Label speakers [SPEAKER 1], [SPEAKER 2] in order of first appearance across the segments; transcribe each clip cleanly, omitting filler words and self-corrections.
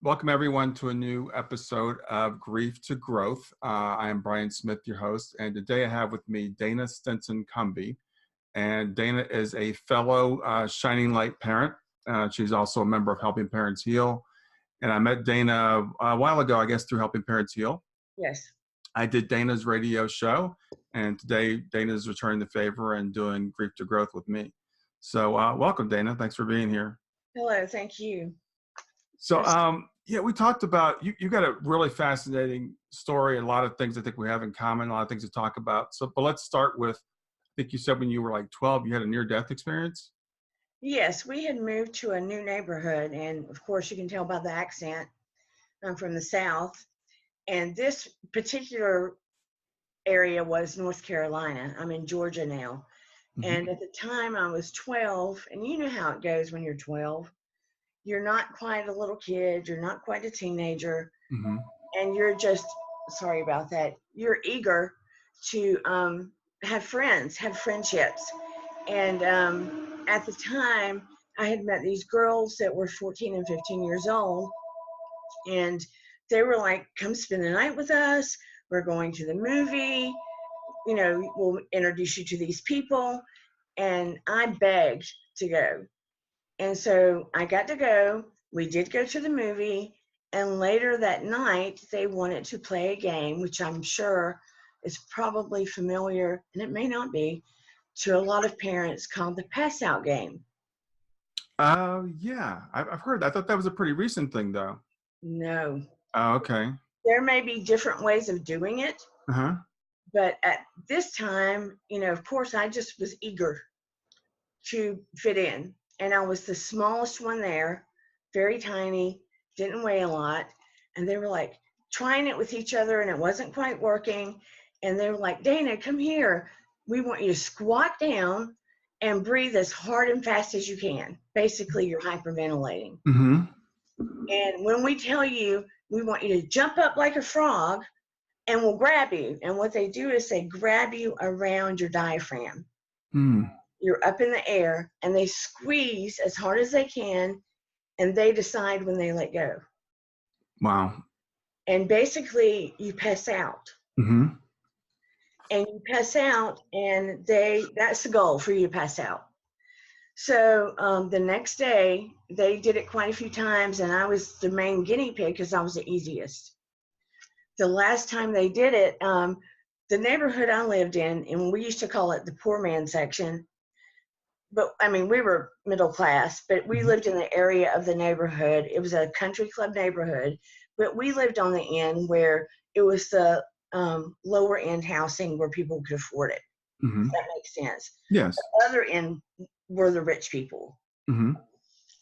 [SPEAKER 1] Welcome everyone to a new episode of Grief to Growth. I am Brian Smith, your host, and today I have with me Dana Stinson-Cumby. And Dana is a fellow Shining Light parent. She's also a member of Helping Parents Heal. And I met Dana a while ago, I guess, through Helping Parents Heal.
[SPEAKER 2] Yes.
[SPEAKER 1] I did Dana's radio show, and today Dana's returning the favor and doing Grief to Growth with me. So welcome, Dana. Thanks for being here.
[SPEAKER 2] Hello, thank you.
[SPEAKER 1] So, we talked about, you got a really fascinating story, a lot of things I think we have in common, a lot of things to talk about. But let's start with, I think you said when you were like 12, you had a near-death experience?
[SPEAKER 2] Yes, we had moved to a new neighborhood, and of course you can tell by the accent, I'm from the South. And this particular area was North Carolina. I'm in Georgia now. Mm-hmm. And at the time I was 12, and you know how it goes when you're 12. You're not quite a little kid, you're not quite a teenager, mm-hmm. and you're just, sorry about that, you're eager to have friends, have friendships. And at the time, I had met these girls that were 14 and 15 years old, and they were like, come spend the night with us, we're going to the movie, you know, we'll introduce you to these people. And I begged to go. And so I got to go. We did go to the movie. And later that night, they wanted to play a game, which I'm sure is probably familiar, and it may not be, to a lot of parents, called the pass out game.
[SPEAKER 1] Yeah, I've heard that. I thought that was a pretty recent thing, though.
[SPEAKER 2] No.
[SPEAKER 1] Oh, okay.
[SPEAKER 2] There may be different ways of doing it.
[SPEAKER 1] Uh-huh.
[SPEAKER 2] But at this time, you know, of course, I just was eager to fit in. And I was the smallest one there, very tiny, didn't weigh a lot. And they were like trying it with each other, and it wasn't quite working. And they were like, Dana, come here. We want you to squat down and breathe as hard and fast as you can. Basically, you're hyperventilating.
[SPEAKER 1] Mm-hmm.
[SPEAKER 2] And when we tell you, we want you to jump up like a frog, and we'll grab you. And what they do is they grab you around your diaphragm.
[SPEAKER 1] Mm.
[SPEAKER 2] You're up in the air, and they squeeze as hard as they can, and they decide when they let go.
[SPEAKER 1] Wow.
[SPEAKER 2] And basically, you pass out.
[SPEAKER 1] Mm-hmm.
[SPEAKER 2] And you pass out, and that's the goal, for you to pass out. So the next day, they did it quite a few times, and I was the main guinea pig because I was the easiest. The last time they did it, the neighborhood I lived in, and we used to call it the poor man section, but I mean, we were middle class, but we lived in the area of the neighborhood. It was a country club neighborhood, but we lived on the end where it was the lower end housing where people could afford it. Mm-hmm. That makes sense.
[SPEAKER 1] Yes.
[SPEAKER 2] The other end were the rich people.
[SPEAKER 1] Mm-hmm.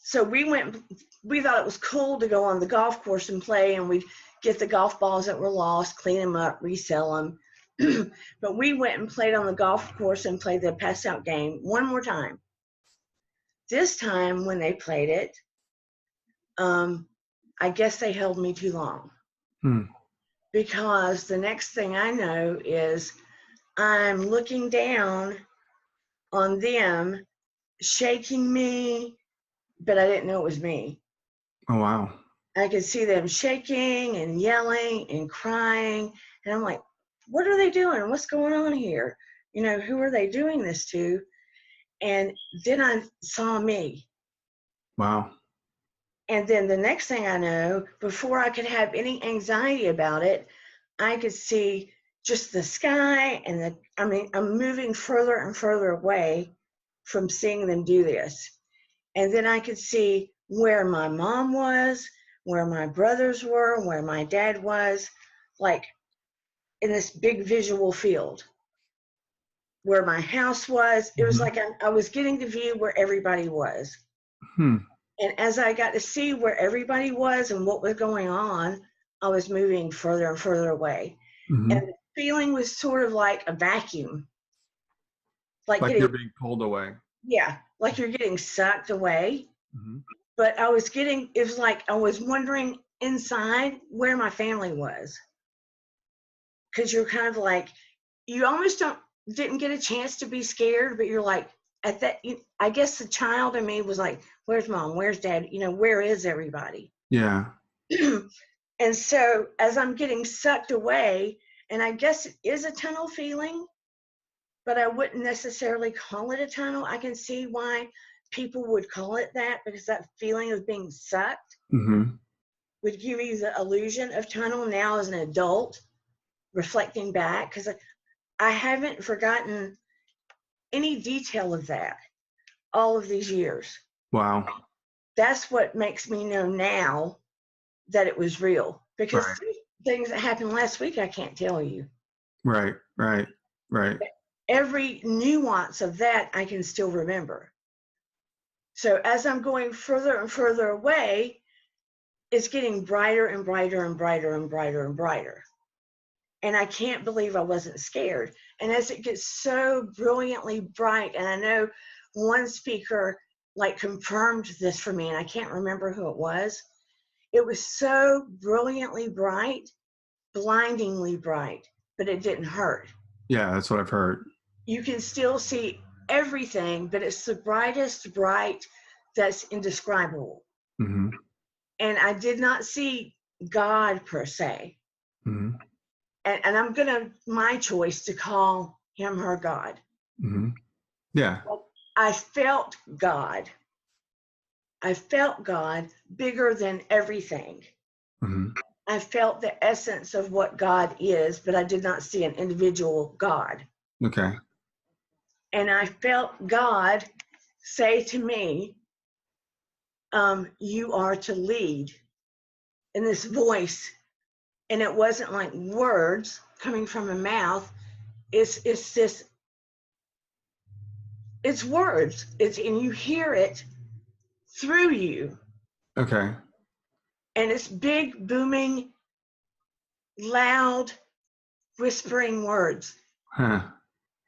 [SPEAKER 2] So we thought it was cool to go on the golf course and play, and we'd get the golf balls that were lost, clean them up, resell them. But we went and played on the golf course and played the pass out game one more time. This time when they played it, I guess they held me too long. Because the next thing I know is I'm looking down on them, shaking me, but I didn't know it was me.
[SPEAKER 1] Oh, wow.
[SPEAKER 2] I could see them shaking and yelling and crying. And I'm like, what are they doing? What's going on here? You know, who are they doing this to? And then I saw me.
[SPEAKER 1] Wow.
[SPEAKER 2] And then the next thing I know, before I could have any anxiety about it, I could see just the sky and I'm moving further and further away from seeing them do this. And then I could see where my mom was, where my brothers were, where my dad was, like in this big visual field. Where my house was, it was like I was getting to view where everybody was. And as I got to see where everybody was and what was going on, I was moving further and further away. And the feeling was sort of like a vacuum. Like
[SPEAKER 1] you're being pulled away.
[SPEAKER 2] Yeah, like you're getting sucked away. But it was like I was wondering inside where my family was. Because you're kind of like, you almost didn't get a chance to be scared, but you're like, at that, I guess the child in me was like, where's mom? Where's dad? Where is everybody?
[SPEAKER 1] Yeah.
[SPEAKER 2] And so as I'm getting sucked away, and I guess it is a tunnel feeling, but I wouldn't necessarily call it a tunnel. I can see why people would call it that, because that feeling of being sucked
[SPEAKER 1] Mm-hmm.
[SPEAKER 2] would give you the illusion of tunnel now as an adult, reflecting back, because I haven't forgotten any detail of that all of these years.
[SPEAKER 1] Wow.
[SPEAKER 2] That's what makes me know now that it was real, because
[SPEAKER 1] Right.
[SPEAKER 2] things that happened last week I can't tell you.
[SPEAKER 1] Right. Right. Right.
[SPEAKER 2] Every nuance of that I can still remember. So as I'm going further and further away, it's getting brighter and brighter and brighter and brighter and brighter. And I can't believe I wasn't scared. And as it gets so brilliantly bright, and I know one speaker like confirmed this for me, and I can't remember who it was. It was so brilliantly bright, blindingly bright, but it didn't hurt.
[SPEAKER 1] Yeah, that's what I've heard.
[SPEAKER 2] You can still see everything, but it's the brightest bright that's indescribable.
[SPEAKER 1] Mm-hmm.
[SPEAKER 2] And I did not see God per se.
[SPEAKER 1] Mm-hmm.
[SPEAKER 2] And I'm my choice to call him her God.
[SPEAKER 1] Mm-hmm. Yeah.
[SPEAKER 2] I felt God. I felt God bigger than everything.
[SPEAKER 1] Mm-hmm.
[SPEAKER 2] I felt the essence of what God is, but I did not see an individual God.
[SPEAKER 1] Okay.
[SPEAKER 2] And I felt God say to me, you are to lead, in this voice. And it wasn't like words coming from a mouth. It's words. And you hear it through you.
[SPEAKER 1] Okay.
[SPEAKER 2] And it's big, booming, loud, whispering words.
[SPEAKER 1] Huh.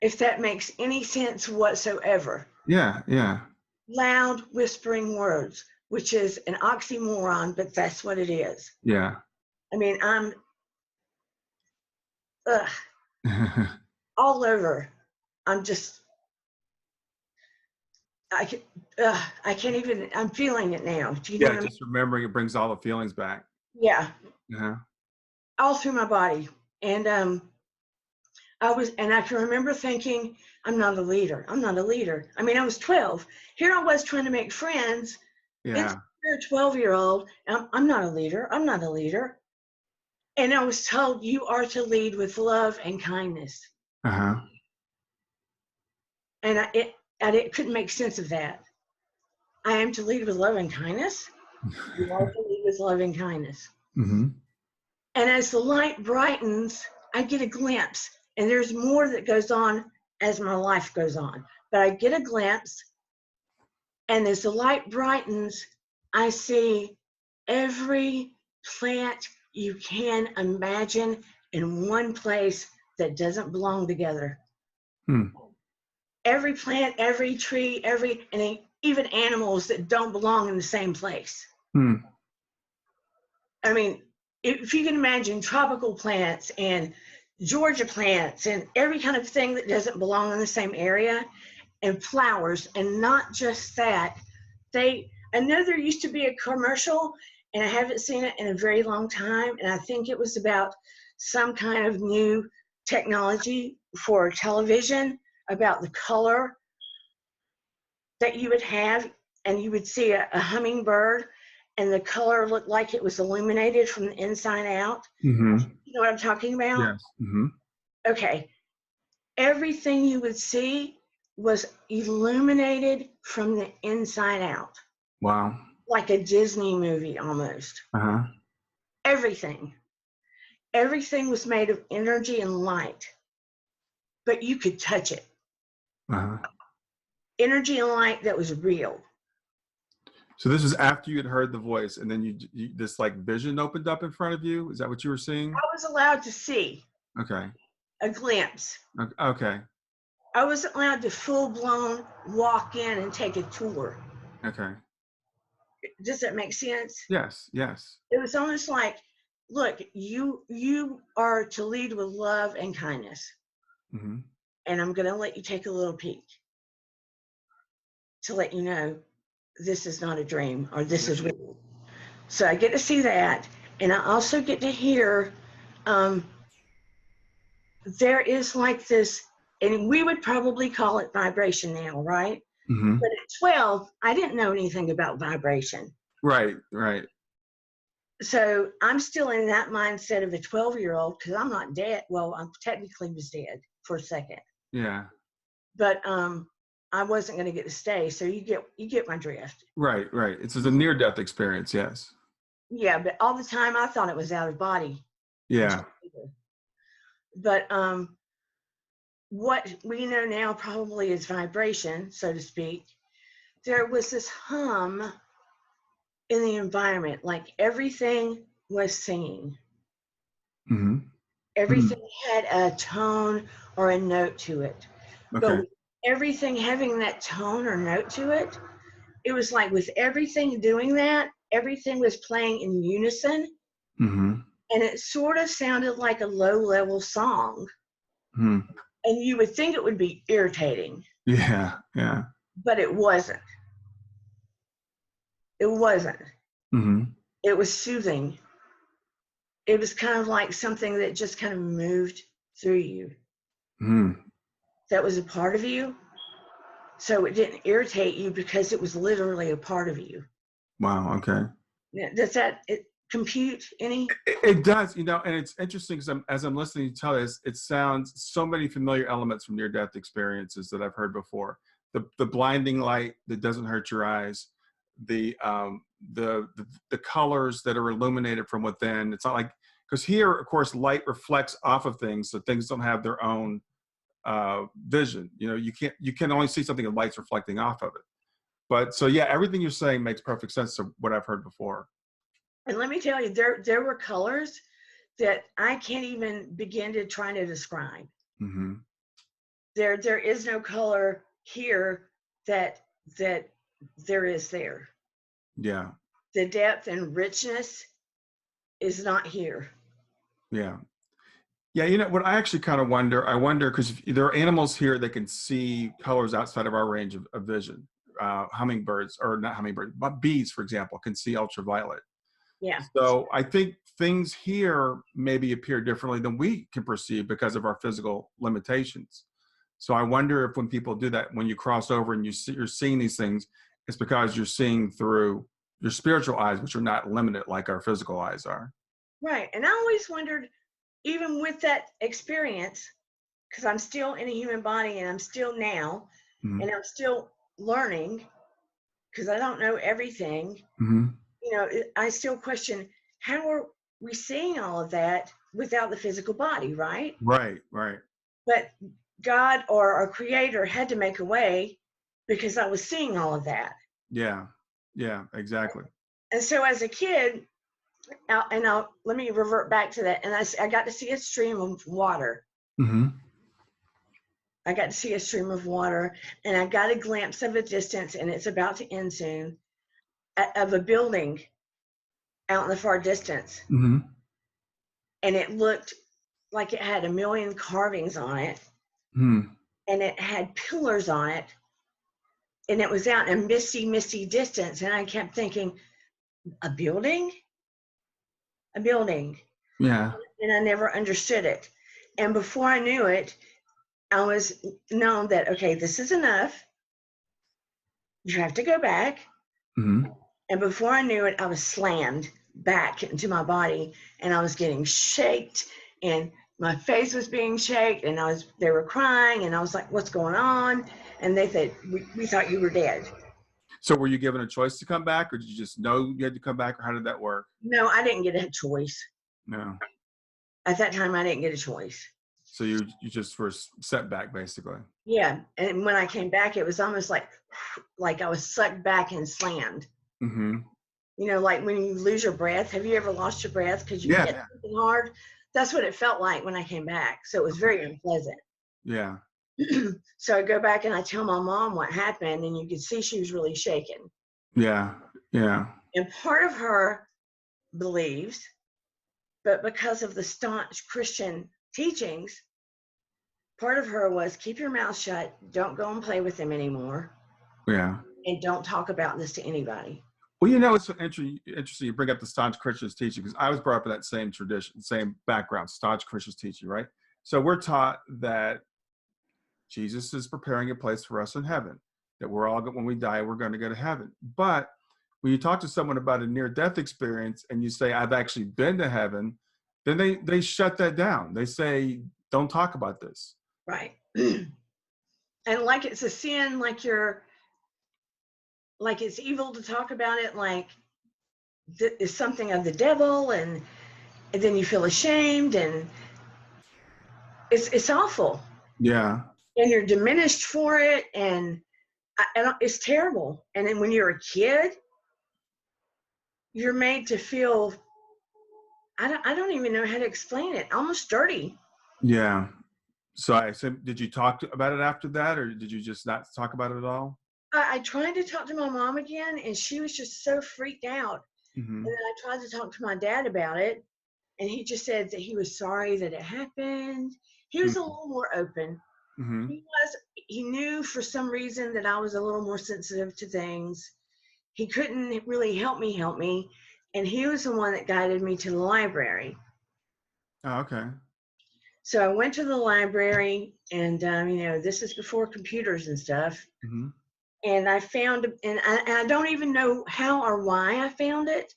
[SPEAKER 2] If that makes any sense whatsoever.
[SPEAKER 1] Yeah. Yeah.
[SPEAKER 2] Loud, whispering words, which is an oxymoron, but that's what it is.
[SPEAKER 1] Yeah.
[SPEAKER 2] I mean, I'm all over. I'm just, I can't even, I'm feeling it now. Do you know
[SPEAKER 1] Yeah.
[SPEAKER 2] what I mean?
[SPEAKER 1] Just remembering it brings all the feelings back.
[SPEAKER 2] Yeah,
[SPEAKER 1] Yeah.
[SPEAKER 2] all through my body. And I can remember thinking, I'm not a leader. I'm not a leader. I mean, I was 12. Here I was trying to make friends.
[SPEAKER 1] Yeah.
[SPEAKER 2] You're a 12-year-old. I'm not a leader. I'm not a leader. And I was told, you are to lead with love and kindness.
[SPEAKER 1] Uh-huh.
[SPEAKER 2] And I couldn't make sense of that. I am to lead with love and kindness. You are to lead with love and kindness.
[SPEAKER 1] Mm-hmm.
[SPEAKER 2] And as the light brightens, I get a glimpse. And there's more that goes on as my life goes on. But I get a glimpse. And as the light brightens, I see every plant you can imagine in one place that doesn't belong together.
[SPEAKER 1] Hmm.
[SPEAKER 2] Every plant, every tree, and even animals that don't belong in the same place.
[SPEAKER 1] Hmm.
[SPEAKER 2] I mean, if you can imagine tropical plants and Georgia plants and every kind of thing that doesn't belong in the same area, and flowers, and not just that. I know there used to be a commercial, and I haven't seen it in a very long time, and I think it was about some kind of new technology for television about the color that you would have, and you would see a hummingbird, and the color looked like it was illuminated from the inside out.
[SPEAKER 1] Mm-hmm.
[SPEAKER 2] You know what I'm talking about?
[SPEAKER 1] Yes. Mm-hmm.
[SPEAKER 2] Okay. Everything you would see was illuminated from the inside out,
[SPEAKER 1] Wow.
[SPEAKER 2] like a Disney movie almost.
[SPEAKER 1] Uh-huh.
[SPEAKER 2] Everything was made of energy and light, but you could touch it.
[SPEAKER 1] Uh-huh.
[SPEAKER 2] Energy and light that was real.
[SPEAKER 1] So this is after you had heard the voice, and then you this like vision opened up in front of you. Is that what you were seeing?
[SPEAKER 2] I was allowed to see
[SPEAKER 1] Okay.
[SPEAKER 2] a glimpse.
[SPEAKER 1] Okay.
[SPEAKER 2] I wasn't allowed to full-blown walk in and take a tour.
[SPEAKER 1] Okay.
[SPEAKER 2] Does that make sense?
[SPEAKER 1] Yes. Yes.
[SPEAKER 2] It was almost like, look, you are to lead with love and kindness.
[SPEAKER 1] Mm-hmm.
[SPEAKER 2] And I'm going to let you take a little peek. to let you know this is not a dream or this is real. So I get to see that. And I also get to hear there is like this, and we would probably call it vibration now, right?
[SPEAKER 1] Mm-hmm.
[SPEAKER 2] But at 12, I didn't know anything about vibration.
[SPEAKER 1] Right, right.
[SPEAKER 2] So I'm still in that mindset of a 12-year-old because I'm not dead. Well, I technically was dead for a second.
[SPEAKER 1] Yeah.
[SPEAKER 2] But I wasn't going to get to stay. So you get my drift.
[SPEAKER 1] Right, right. It's a near-death experience, yes.
[SPEAKER 2] Yeah, but all the time I thought it was out of body.
[SPEAKER 1] Yeah.
[SPEAKER 2] But what we know now probably is vibration, so to speak. There was this hum in the environment, like everything was singing.
[SPEAKER 1] Mm-hmm.
[SPEAKER 2] Everything had a tone or a note to it.
[SPEAKER 1] Okay.
[SPEAKER 2] But with everything having that tone or note to it, it was like with everything doing that, everything was playing in unison.
[SPEAKER 1] Mm-hmm.
[SPEAKER 2] And it sort of sounded like a low-level song.
[SPEAKER 1] Mm-hmm.
[SPEAKER 2] And you would think it would be irritating.
[SPEAKER 1] Yeah, yeah.
[SPEAKER 2] But it wasn't. It wasn't.
[SPEAKER 1] Mm-hmm.
[SPEAKER 2] It was soothing. It was kind of like something that just kind of moved through you.
[SPEAKER 1] Mm-hmm.
[SPEAKER 2] That was a part of you. So it didn't irritate you because it was literally a part of you.
[SPEAKER 1] Wow, okay.
[SPEAKER 2] Does that compute any?
[SPEAKER 1] It does, and it's interesting because as I'm listening to tell this, it sounds so many familiar elements from near-death experiences that I've heard before. The blinding light that doesn't hurt your eyes, the colors that are illuminated from within. It's not like, because here, of course, light reflects off of things, so things don't have their own vision. You can only see something if light's reflecting off of it. But so yeah, everything you're saying makes perfect sense to what I've heard before.
[SPEAKER 2] And let me tell you, there were colors that I can't even begin to try to describe.
[SPEAKER 1] Mm-hmm.
[SPEAKER 2] There is no color here that there is there.
[SPEAKER 1] Yeah.
[SPEAKER 2] The depth and richness is not here.
[SPEAKER 1] Yeah. Yeah, what I actually kind of wonder, because there are animals here that can see colors outside of our range of vision. Hummingbirds, or not hummingbirds, but bees, for example, can see ultraviolet.
[SPEAKER 2] Yeah.
[SPEAKER 1] So I think things here maybe appear differently than we can perceive because of our physical limitations. So I wonder if when people do that, when you cross over and you're seeing these things, it's because you're seeing through your spiritual eyes, which are not limited like our physical eyes are.
[SPEAKER 2] Right. And I always wondered, even with that experience, because I'm still in a human body and I'm still now,
[SPEAKER 1] Mm-hmm.
[SPEAKER 2] and I'm still learning because I don't know everything.
[SPEAKER 1] Mm-hmm.
[SPEAKER 2] I still question, how are we seeing all of that without the physical body, right?
[SPEAKER 1] Right, right.
[SPEAKER 2] But God or our creator had to make a way because I was seeing all of that.
[SPEAKER 1] Yeah, yeah, exactly.
[SPEAKER 2] And so as a kid, let me revert back to that. And I got to see a stream of water.
[SPEAKER 1] Mm-hmm.
[SPEAKER 2] I got to see a stream of water, and I got a glimpse of a distance, and it's about to end soon, of a building out in the far distance.
[SPEAKER 1] Mm-hmm.
[SPEAKER 2] And it looked like it had a million carvings on it.
[SPEAKER 1] Mm-hmm.
[SPEAKER 2] And it had pillars on it. And it was out in a misty, misty distance. And I kept thinking, a building? A building.
[SPEAKER 1] Yeah.
[SPEAKER 2] And I never understood it. And before I knew it, I was known that, okay, this is enough. You have to go back.
[SPEAKER 1] Mm-hmm.
[SPEAKER 2] And before I knew it, I was slammed back into my body, and I was getting shaked, and my face was being shaken, and they were crying, and I was like, what's going on? And they said, we thought you were dead.
[SPEAKER 1] So were you given a choice to come back, or did you just know you had to come back, or how did that work?
[SPEAKER 2] No, I didn't get a choice.
[SPEAKER 1] No.
[SPEAKER 2] At that time, I didn't get a choice.
[SPEAKER 1] So you just were set back, basically.
[SPEAKER 2] Yeah, and when I came back, it was almost like I was sucked back and slammed.
[SPEAKER 1] Mm-hmm.
[SPEAKER 2] Like when you lose your breath. Have you ever lost your breath because you hit something hard? That's what it felt like when I came back. So it was very unpleasant.
[SPEAKER 1] Yeah.
[SPEAKER 2] So I go back and I tell my mom what happened, and you could see she was really shaken.
[SPEAKER 1] Yeah. Yeah.
[SPEAKER 2] And part of her believes, but because of the staunch Christian teachings, part of her was keep your mouth shut, don't go and play with them anymore.
[SPEAKER 1] Yeah.
[SPEAKER 2] and don't talk about this to anybody.
[SPEAKER 1] Well, you know, it's so interesting you bring up the staunch Christian's teaching, because I was brought up in that same tradition, same background, staunch Christian's teaching, right? So we're taught that Jesus is preparing a place for us in heaven, that we're all, when we die, we're going to go to heaven. But when you talk to someone about a near-death experience and you say, I've actually been to heaven, then they shut that down. They say, don't talk about this.
[SPEAKER 2] Right. And like it's a sin, like it's evil to talk about it, like it's something of the devil, and then you feel ashamed, and it's awful.
[SPEAKER 1] Yeah.
[SPEAKER 2] And you're diminished for it, and it's terrible. And then when you're a kid, you're made to feel, I don't even know how to explain it, almost dirty.
[SPEAKER 1] Yeah. So I said, did you talk about it after that, or did you just not talk about it at all?
[SPEAKER 2] I tried to talk to my mom again, and she was just so freaked out.
[SPEAKER 1] Mm-hmm.
[SPEAKER 2] And then I tried to talk to my dad about it, and he just said that he was sorry that it happened. He was a little more open.
[SPEAKER 1] Mm-hmm.
[SPEAKER 2] He knew for some reason that I was a little more sensitive to things. He couldn't really help me, and he was the one that guided me to the library.
[SPEAKER 1] Oh, okay.
[SPEAKER 2] So I went to the library, and this is before computers and stuff.
[SPEAKER 1] Mm-hmm.
[SPEAKER 2] And I found, and I don't even know how or why I found it,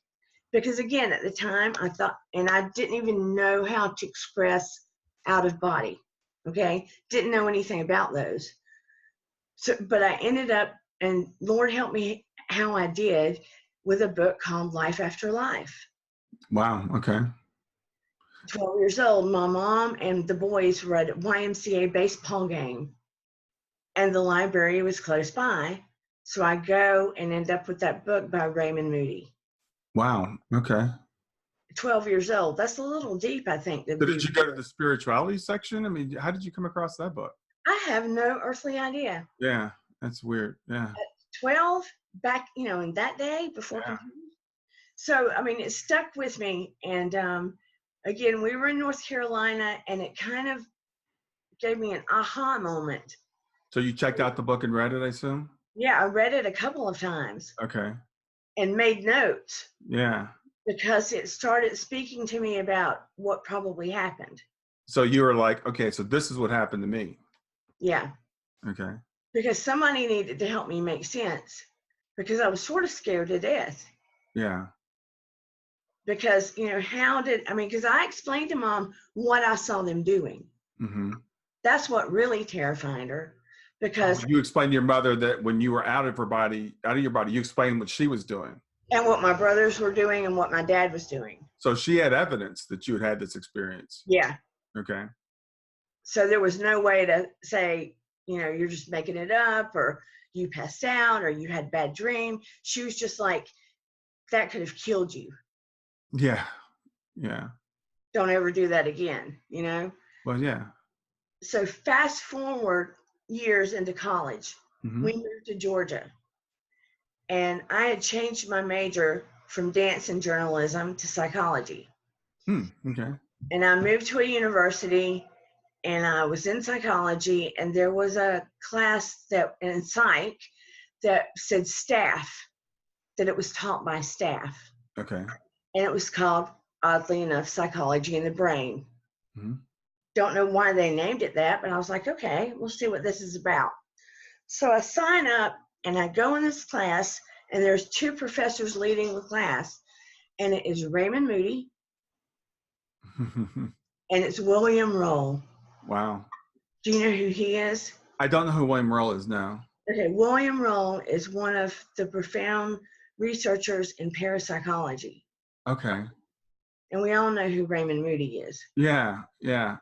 [SPEAKER 2] because again, at the time I thought, and I didn't even know how to express out of body. Okay, didn't know anything about those. So, but I ended up, and Lord help me how I did, with a book called Life After Life.
[SPEAKER 1] Wow. Okay.
[SPEAKER 2] 12 years old, my mom and the boys were at a YMCA baseball game, and the library was close by. So I go and end up with that book by Raymond Moody.
[SPEAKER 1] Wow. Okay.
[SPEAKER 2] 12 years old. That's a little deep, I think.
[SPEAKER 1] So did you go to the spirituality section? I mean, how did you come across that book?
[SPEAKER 2] I have no earthly idea.
[SPEAKER 1] Yeah, that's weird. Yeah.
[SPEAKER 2] At 12, back, in that day before computers. So, I mean, it stuck with me. And again, we were in North Carolina, and it kind of gave me an aha moment.
[SPEAKER 1] So you checked out the book and read it, I assume?
[SPEAKER 2] Yeah, I read it a couple of times.
[SPEAKER 1] Okay.
[SPEAKER 2] And made notes.
[SPEAKER 1] Yeah.
[SPEAKER 2] Because it started speaking to me about what probably happened.
[SPEAKER 1] So you were like, okay, so this is what happened to me.
[SPEAKER 2] Yeah.
[SPEAKER 1] Okay.
[SPEAKER 2] Because somebody needed to help me make sense, because I was sort of scared to death.
[SPEAKER 1] Yeah.
[SPEAKER 2] Because, because I explained to Mom what I saw them doing.
[SPEAKER 1] Mm-hmm.
[SPEAKER 2] That's what really terrified her. Because
[SPEAKER 1] you explained to your mother that when you were out of your body, you explained what she was doing.
[SPEAKER 2] And what my brothers were doing and what my dad was doing.
[SPEAKER 1] So she had evidence that you had this experience.
[SPEAKER 2] Yeah.
[SPEAKER 1] Okay.
[SPEAKER 2] So there was no way to say, you're just making it up, or you passed out, or you had a bad dream. She was just like, that could have killed you.
[SPEAKER 1] Yeah. Yeah.
[SPEAKER 2] Don't ever do that again,
[SPEAKER 1] Well, yeah.
[SPEAKER 2] So fast forward years into college,
[SPEAKER 1] Mm-hmm.
[SPEAKER 2] we moved to Georgia. And I had changed my major from dance and journalism to psychology.
[SPEAKER 1] Okay.
[SPEAKER 2] And I moved to a university, and I was in psychology, and there was a class in psych that said staff, that it was taught by staff.
[SPEAKER 1] Okay.
[SPEAKER 2] And it was called, oddly enough, Psychology in the Brain.
[SPEAKER 1] Mm-hmm.
[SPEAKER 2] Don't know why they named it that, but I was like, okay, we'll see what this is about. So I sign up, and I go in this class, and there's two professors leading the class, and it is Raymond Moody, and it's William Roll.
[SPEAKER 1] Wow.
[SPEAKER 2] Do you know who he is?
[SPEAKER 1] I don't know who William Roll is now.
[SPEAKER 2] Okay, William Roll is one of the profound researchers in parapsychology.
[SPEAKER 1] Okay.
[SPEAKER 2] And we all know who Raymond Moody is.
[SPEAKER 1] Yeah, yeah.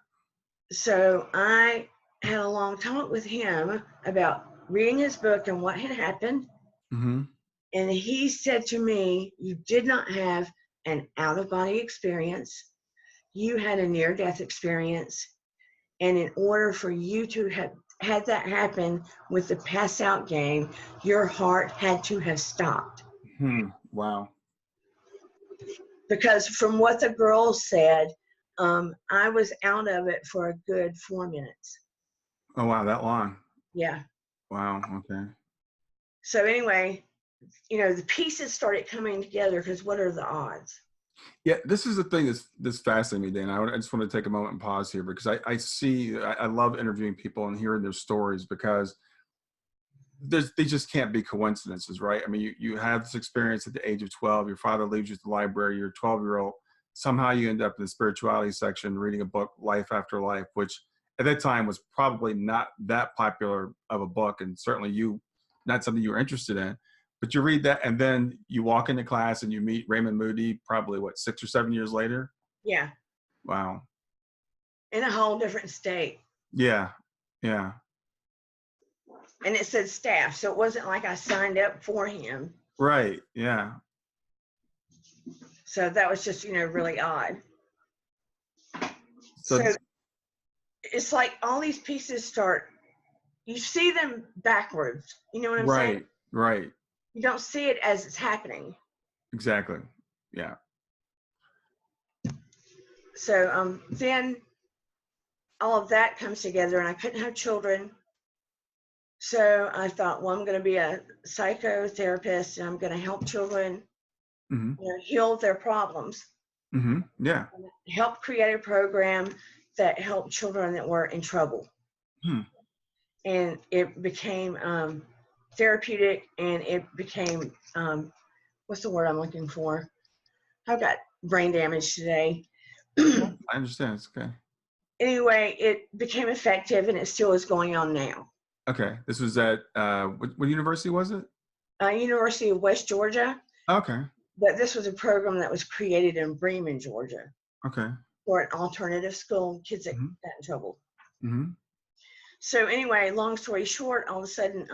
[SPEAKER 2] So I had a long talk with him about reading his book and what had happened.
[SPEAKER 1] Mm-hmm.
[SPEAKER 2] And he said to me, you did not have an out-of-body experience. You had a near-death experience. And in order for you to have had that happen with the pass-out game, your heart had to have stopped.
[SPEAKER 1] Wow.
[SPEAKER 2] Because from what the girls said, I was out of it for a good 4 minutes.
[SPEAKER 1] Oh, wow, that long?
[SPEAKER 2] Yeah.
[SPEAKER 1] Wow, okay.
[SPEAKER 2] So anyway, the pieces started coming together because what are the odds?
[SPEAKER 1] Yeah, this is the thing that's fascinating me, Dan. I just want to take a moment and pause here because I love interviewing people and hearing their stories because they just can't be coincidences, right? I mean, you have this experience at the age of 12, your father leaves you to the library, you're a 12-year-old, somehow you end up in the spirituality section reading a book, Life After Life, which at that time was probably not that popular of a book, and certainly not something you were interested in. But you read that, and then you walk into class and you meet Raymond Moody, probably 6 or 7 years later.
[SPEAKER 2] Yeah.
[SPEAKER 1] Wow.
[SPEAKER 2] In a whole different state.
[SPEAKER 1] Yeah. Yeah.
[SPEAKER 2] And it said staff, so it wasn't like I signed up for him.
[SPEAKER 1] Right. Yeah.
[SPEAKER 2] So that was just, really odd.
[SPEAKER 1] So
[SPEAKER 2] it's like all these pieces you see them backwards. You know what I'm saying?
[SPEAKER 1] Right.
[SPEAKER 2] You don't see it as it's happening.
[SPEAKER 1] Exactly. Yeah.
[SPEAKER 2] So then all of that comes together, and I couldn't have children. So I thought, well, I'm going to be a psychotherapist, and I'm going to help children heal their problems.
[SPEAKER 1] Mm-hmm. Yeah.
[SPEAKER 2] Help create a program that helped children that were in trouble. And it became therapeutic, and it became, what's the word I'm looking for? I've got brain damage today.
[SPEAKER 1] I understand. It's okay.
[SPEAKER 2] Anyway, it became effective, and it still is going on now.
[SPEAKER 1] Okay. This was at, what university was it?
[SPEAKER 2] University of West Georgia.
[SPEAKER 1] Okay.
[SPEAKER 2] But this was a program that was created in Bremen, Georgia.
[SPEAKER 1] Okay.
[SPEAKER 2] For an alternative school, kids that got in trouble.
[SPEAKER 1] Mm-hmm.
[SPEAKER 2] So anyway, long story short, all of a sudden,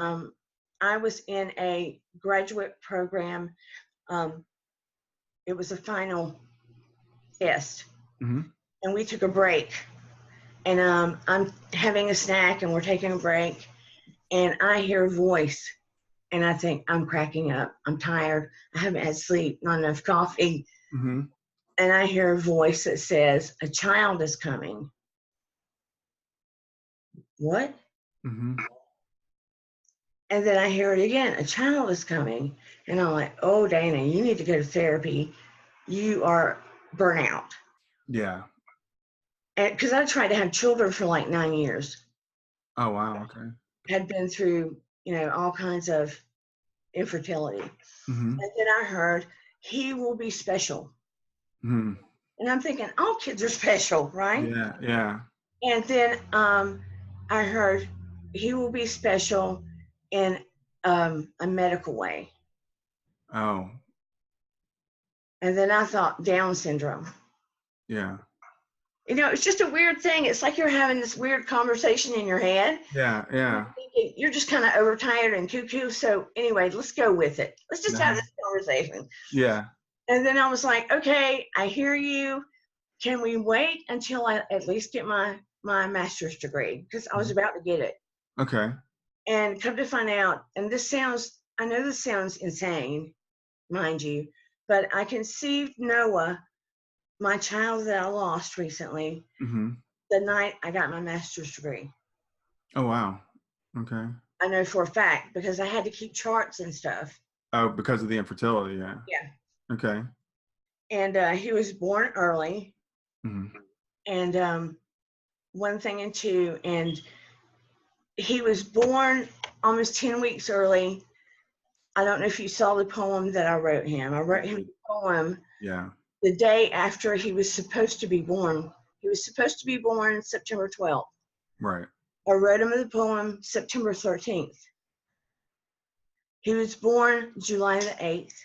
[SPEAKER 2] I was in a graduate program. It was a final test. And we took a break. And I'm having a snack, and we're taking a break. And I hear a voice. And I think, I'm cracking up. I'm tired. I haven't had sleep, not enough coffee. And I hear a voice that says, a child is coming. What? And then I hear it again, a child is coming. And I'm like, oh, Dana, you need to go to therapy. You are burnout.
[SPEAKER 1] Yeah.
[SPEAKER 2] And because I tried to have children for like 9 years.
[SPEAKER 1] Oh, wow. Okay.
[SPEAKER 2] Had been through, all kinds of infertility. And then I heard, he will be special. And I'm thinking, all kids are special, right?
[SPEAKER 1] Yeah, yeah.
[SPEAKER 2] And then I heard, he will be special in a medical way.
[SPEAKER 1] Oh.
[SPEAKER 2] And then I thought, Down syndrome.
[SPEAKER 1] Yeah.
[SPEAKER 2] It's just a weird thing. It's like you're having this weird conversation in your head.
[SPEAKER 1] Yeah, yeah.
[SPEAKER 2] You're just kind of overtired and cuckoo. So anyway, let's go with it. Let's just have this conversation.
[SPEAKER 1] Yeah.
[SPEAKER 2] And then I was like, okay, I hear you. Can we wait until I at least get my master's degree? Because I was about to get it.
[SPEAKER 1] Okay.
[SPEAKER 2] And come to find out, and I know this sounds insane, mind you, but I conceived Noah, my child that I lost recently, the night I got my master's degree.
[SPEAKER 1] Oh, wow. Okay.
[SPEAKER 2] I know for a fact because I had to keep charts and stuff.
[SPEAKER 1] Oh, because of the infertility, yeah.
[SPEAKER 2] Yeah.
[SPEAKER 1] Okay.
[SPEAKER 2] And he was born early. And one thing and two, and he was born almost 10 weeks early. I don't know if you saw the poem that I wrote him. I wrote him a poem the day after he was supposed to be born. He was supposed to be born September 12th.
[SPEAKER 1] Right.
[SPEAKER 2] I wrote him the poem September 13th. He was born July the 8th.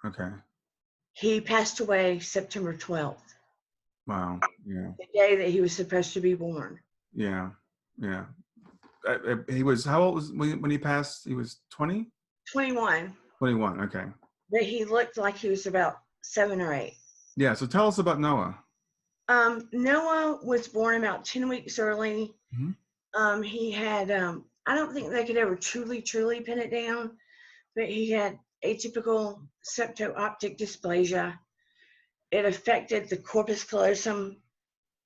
[SPEAKER 1] Okay.
[SPEAKER 2] He passed away September 12th.
[SPEAKER 1] Wow. Yeah.
[SPEAKER 2] The day that he was supposed to be born.
[SPEAKER 1] Yeah. Yeah. He was, how old was when he passed? He was 20?
[SPEAKER 2] 21.
[SPEAKER 1] 21. Okay.
[SPEAKER 2] But he looked like he was about 7 or 8.
[SPEAKER 1] Yeah. So tell us about Noah.
[SPEAKER 2] Noah was born about 10 weeks early. He had, I don't think they could ever truly pin it down, but he had atypical septo-optic dysplasia. It affected the corpus callosum,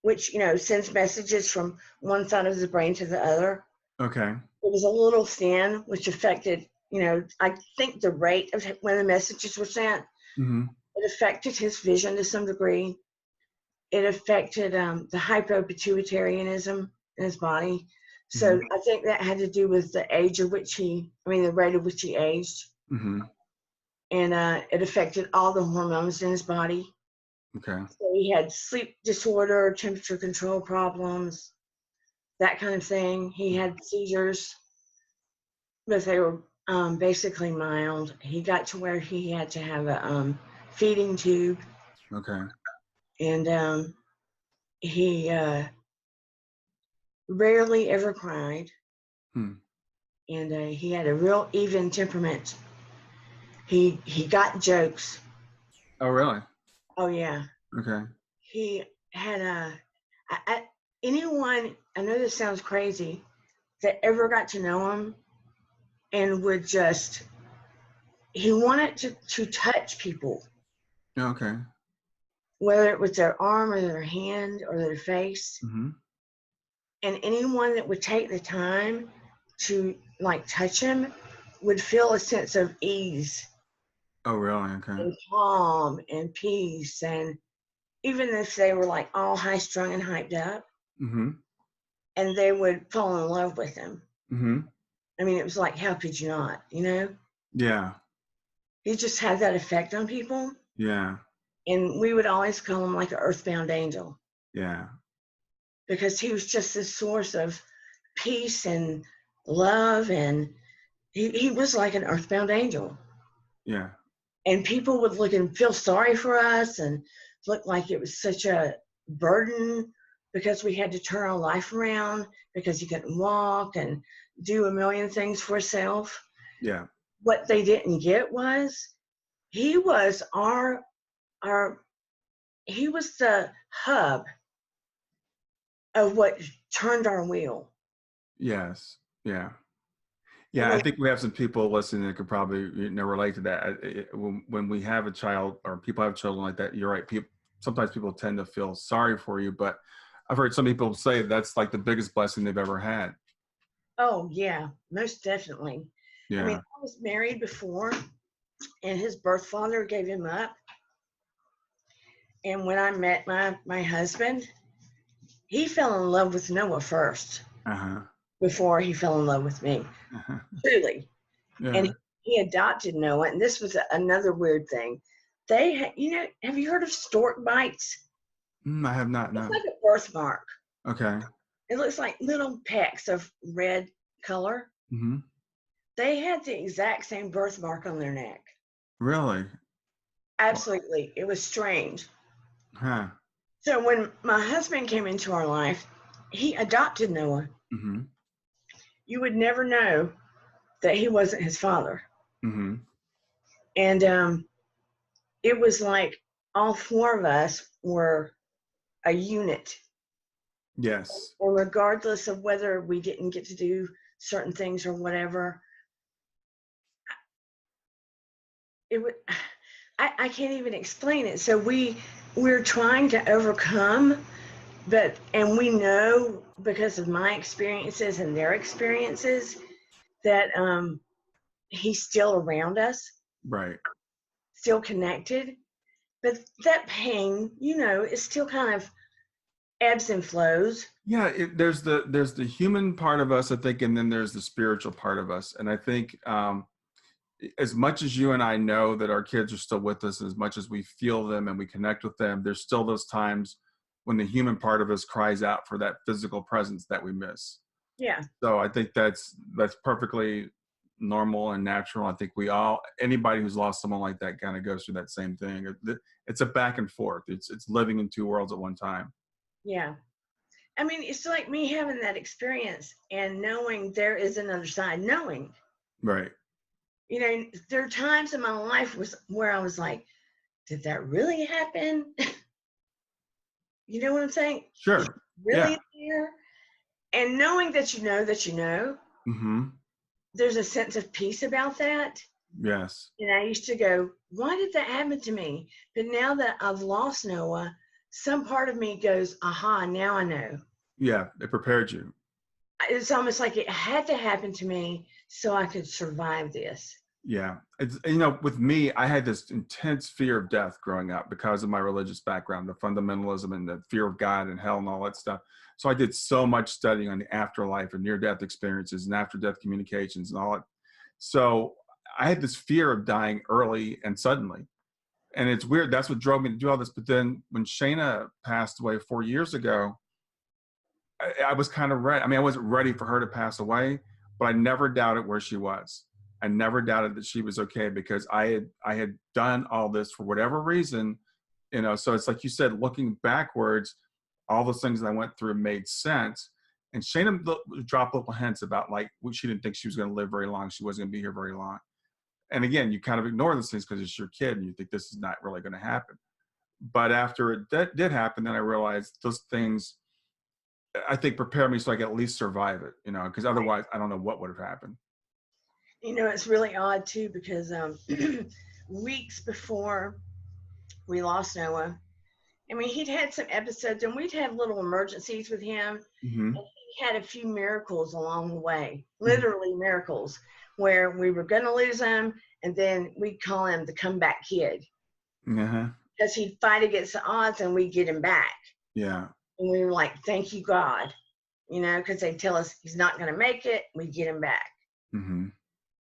[SPEAKER 2] which, sends messages from one side of the brain to the other.
[SPEAKER 1] Okay.
[SPEAKER 2] It was a little thin, which affected I think the rate of when the messages were sent,
[SPEAKER 1] Mm-hmm.
[SPEAKER 2] it affected his vision to some degree. It affected the hypopituitarianism in his body.
[SPEAKER 1] Mm-hmm.
[SPEAKER 2] So I think that had to do with the age at which the rate at which he aged.
[SPEAKER 1] Mm-hmm.
[SPEAKER 2] And it affected all the hormones in his body.
[SPEAKER 1] Okay.
[SPEAKER 2] So he had sleep disorder, temperature control problems, that kind of thing. He had seizures, but they were basically mild. He got to where he had to have a feeding tube,
[SPEAKER 1] Okay.
[SPEAKER 2] and he rarely ever cried,
[SPEAKER 1] Hmm.
[SPEAKER 2] and he had a real even temperament. He got jokes.
[SPEAKER 1] Oh, really?
[SPEAKER 2] Oh yeah,
[SPEAKER 1] Okay.
[SPEAKER 2] he had anyone. I know this sounds crazy, that ever got to know him and would just he wanted to touch people,
[SPEAKER 1] Okay.
[SPEAKER 2] whether it was their arm or their hand or their face,
[SPEAKER 1] Mm-hmm.
[SPEAKER 2] and anyone that would take the time to like touch him would feel a sense of ease
[SPEAKER 1] Oh, really? Okay.
[SPEAKER 2] and calm and peace. And even if they were like all high strung and hyped up,
[SPEAKER 1] Mm-hmm.
[SPEAKER 2] and they would fall in love with him.
[SPEAKER 1] Mm-hmm.
[SPEAKER 2] I mean, it was like, how could you not?
[SPEAKER 1] Yeah.
[SPEAKER 2] He just had that effect on people.
[SPEAKER 1] Yeah.
[SPEAKER 2] And we would always call him like an earthbound angel,
[SPEAKER 1] Yeah.
[SPEAKER 2] because he was just this source of peace and love. And he was like an earthbound angel.
[SPEAKER 1] Yeah.
[SPEAKER 2] And people would look and feel sorry for us and look like it was such a burden because we had to turn our life around because he couldn't walk and do a million things for himself.
[SPEAKER 1] Yeah.
[SPEAKER 2] What they didn't get was he was our he was the hub of what turned our wheel.
[SPEAKER 1] Yes. Yeah.
[SPEAKER 2] I
[SPEAKER 1] Yeah, I
[SPEAKER 2] mean,
[SPEAKER 1] think we have some people listening that could probably relate to that. When we have a child or people have children like that, you're right. Sometimes people tend to feel sorry for you, but I've heard some people say that's like the biggest blessing they've ever had.
[SPEAKER 2] oh yeah, most definitely. I mean,
[SPEAKER 1] Yeah.
[SPEAKER 2] I was married before, and his birth father gave him up. And when I met my husband, he fell in love with Noah first
[SPEAKER 1] Uh-huh.
[SPEAKER 2] before he fell in love with me,
[SPEAKER 1] Uh-huh.
[SPEAKER 2] truly.
[SPEAKER 1] Yeah.
[SPEAKER 2] And he adopted Noah, and this was another weird thing. Have you heard of stork bites?
[SPEAKER 1] I have not,
[SPEAKER 2] It's
[SPEAKER 1] no.
[SPEAKER 2] like a birthmark.
[SPEAKER 1] Okay.
[SPEAKER 2] It looks like little pecks of red color.
[SPEAKER 1] Mm-hmm.
[SPEAKER 2] They had the exact same birthmark on their neck.
[SPEAKER 1] Really?
[SPEAKER 2] Absolutely. It was strange.
[SPEAKER 1] Huh.
[SPEAKER 2] So when my husband came into our life, he adopted Noah.
[SPEAKER 1] Mm-hmm.
[SPEAKER 2] You would never know that he wasn't his father.
[SPEAKER 1] Mm-hmm.
[SPEAKER 2] And it was like all four of us were a unit.
[SPEAKER 1] Yes.
[SPEAKER 2] And regardless of whether we didn't get to do certain things or whatever, it would I can't even explain it. So we're trying to overcome, and we know because of my experiences and their experiences that he's still around us,
[SPEAKER 1] Right.
[SPEAKER 2] still connected. But that pain, is still kind of ebbs and flows.
[SPEAKER 1] Yeah, there's the human part of us, I think, and then there's the spiritual part of us. And I think as much as you and I know that our kids are still with us, as much as we feel them and we connect with them, there's still those times when the human part of us cries out for that physical presence that we miss.
[SPEAKER 2] Yeah.
[SPEAKER 1] So I think that's perfectly normal and natural. I think anybody who's lost someone like that kind of goes through that same thing. It's a back and forth. It's living in two worlds at one time.
[SPEAKER 2] Yeah. I mean, it's like me having that experience and knowing there is another side, knowing.
[SPEAKER 1] Right.
[SPEAKER 2] There are times in my life where I was like, did that really happen? You know what I'm saying?
[SPEAKER 1] Sure.
[SPEAKER 2] Is it really
[SPEAKER 1] Yeah.
[SPEAKER 2] there? And knowing that you know,
[SPEAKER 1] Mm-hmm.
[SPEAKER 2] there's a sense of peace about that.
[SPEAKER 1] Yes.
[SPEAKER 2] And I used to go, why did that happen to me? But now that I've lost Noah, some part of me goes, aha, now I know.
[SPEAKER 1] Yeah. It prepared you.
[SPEAKER 2] It's almost like it had to happen to me so I could survive this.
[SPEAKER 1] Yeah. It's, you know, with me, I had this intense fear of death growing up because of my religious background, the fundamentalism and the fear of God and hell and all that stuff. So I did so much studying on the afterlife and near-death experiences and after-death communications and all that. So I had this fear of dying early and suddenly. And it's weird. That's what drove me to do all this. But then when Shayna passed away 4 years ago, I was kind of ready. I mean, I wasn't ready for her to pass away, but I never doubted where she was. I never doubted that she was okay because I had done all this for whatever reason, you know. So it's like you said, looking backwards, all those things that I went through made sense. And Shayna dropped little hints about like she didn't think she was going to live very long. She wasn't going to be here very long. And again, you kind of ignore those things because it's your kid and you think this is not really going to happen. But after it did happen, then I realized those things, I think, prepare me so I can at least survive it, you know, because otherwise I don't know what would have happened.
[SPEAKER 2] You know, it's really odd too because weeks before we lost Noah, I mean, he'd had some episodes and we'd have little emergencies with him.
[SPEAKER 1] Mm-hmm.
[SPEAKER 2] And he had a few miracles along the way, literally miracles, where we were going to lose him and then we'd call him the comeback kid.
[SPEAKER 1] Uh-huh.
[SPEAKER 2] Because he'd fight against the odds and we'd get him back.
[SPEAKER 1] Yeah.
[SPEAKER 2] And we were like, thank you, God, you know, because they'd tell us he's not going to make it. We'd get him back.
[SPEAKER 1] Mm-hmm.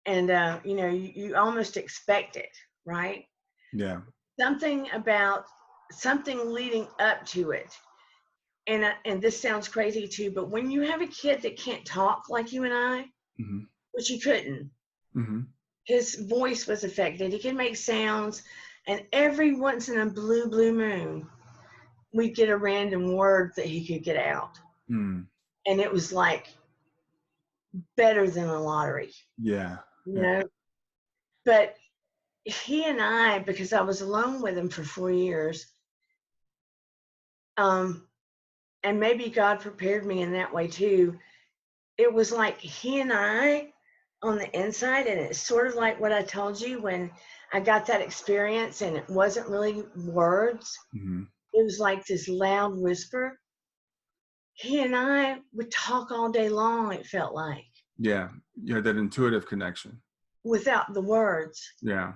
[SPEAKER 2] And, you know, you almost expect it, right?
[SPEAKER 1] Yeah.
[SPEAKER 2] Something leading up to it. And this sounds crazy too, but when you have a kid that can't talk like you and I,
[SPEAKER 1] Mm-hmm.
[SPEAKER 2] which he couldn't,
[SPEAKER 1] Mm-hmm.
[SPEAKER 2] his voice was affected. He could make sounds. And every once in a blue moon, we'd get a random word that he could get out.
[SPEAKER 1] Mm.
[SPEAKER 2] And it was like better than a lottery.
[SPEAKER 1] Yeah.
[SPEAKER 2] You know? But he and I, because I was alone with him for 4 years, and maybe God prepared me in that way too. It was like he and I on the inside, and it's sort of like what I told you when I got that experience, and it wasn't really words.
[SPEAKER 1] Mm-hmm.
[SPEAKER 2] It was like this loud whisper. He and I would talk all day long, it felt like.
[SPEAKER 1] Yeah. Yeah. That intuitive connection.
[SPEAKER 2] Without the words.
[SPEAKER 1] Yeah.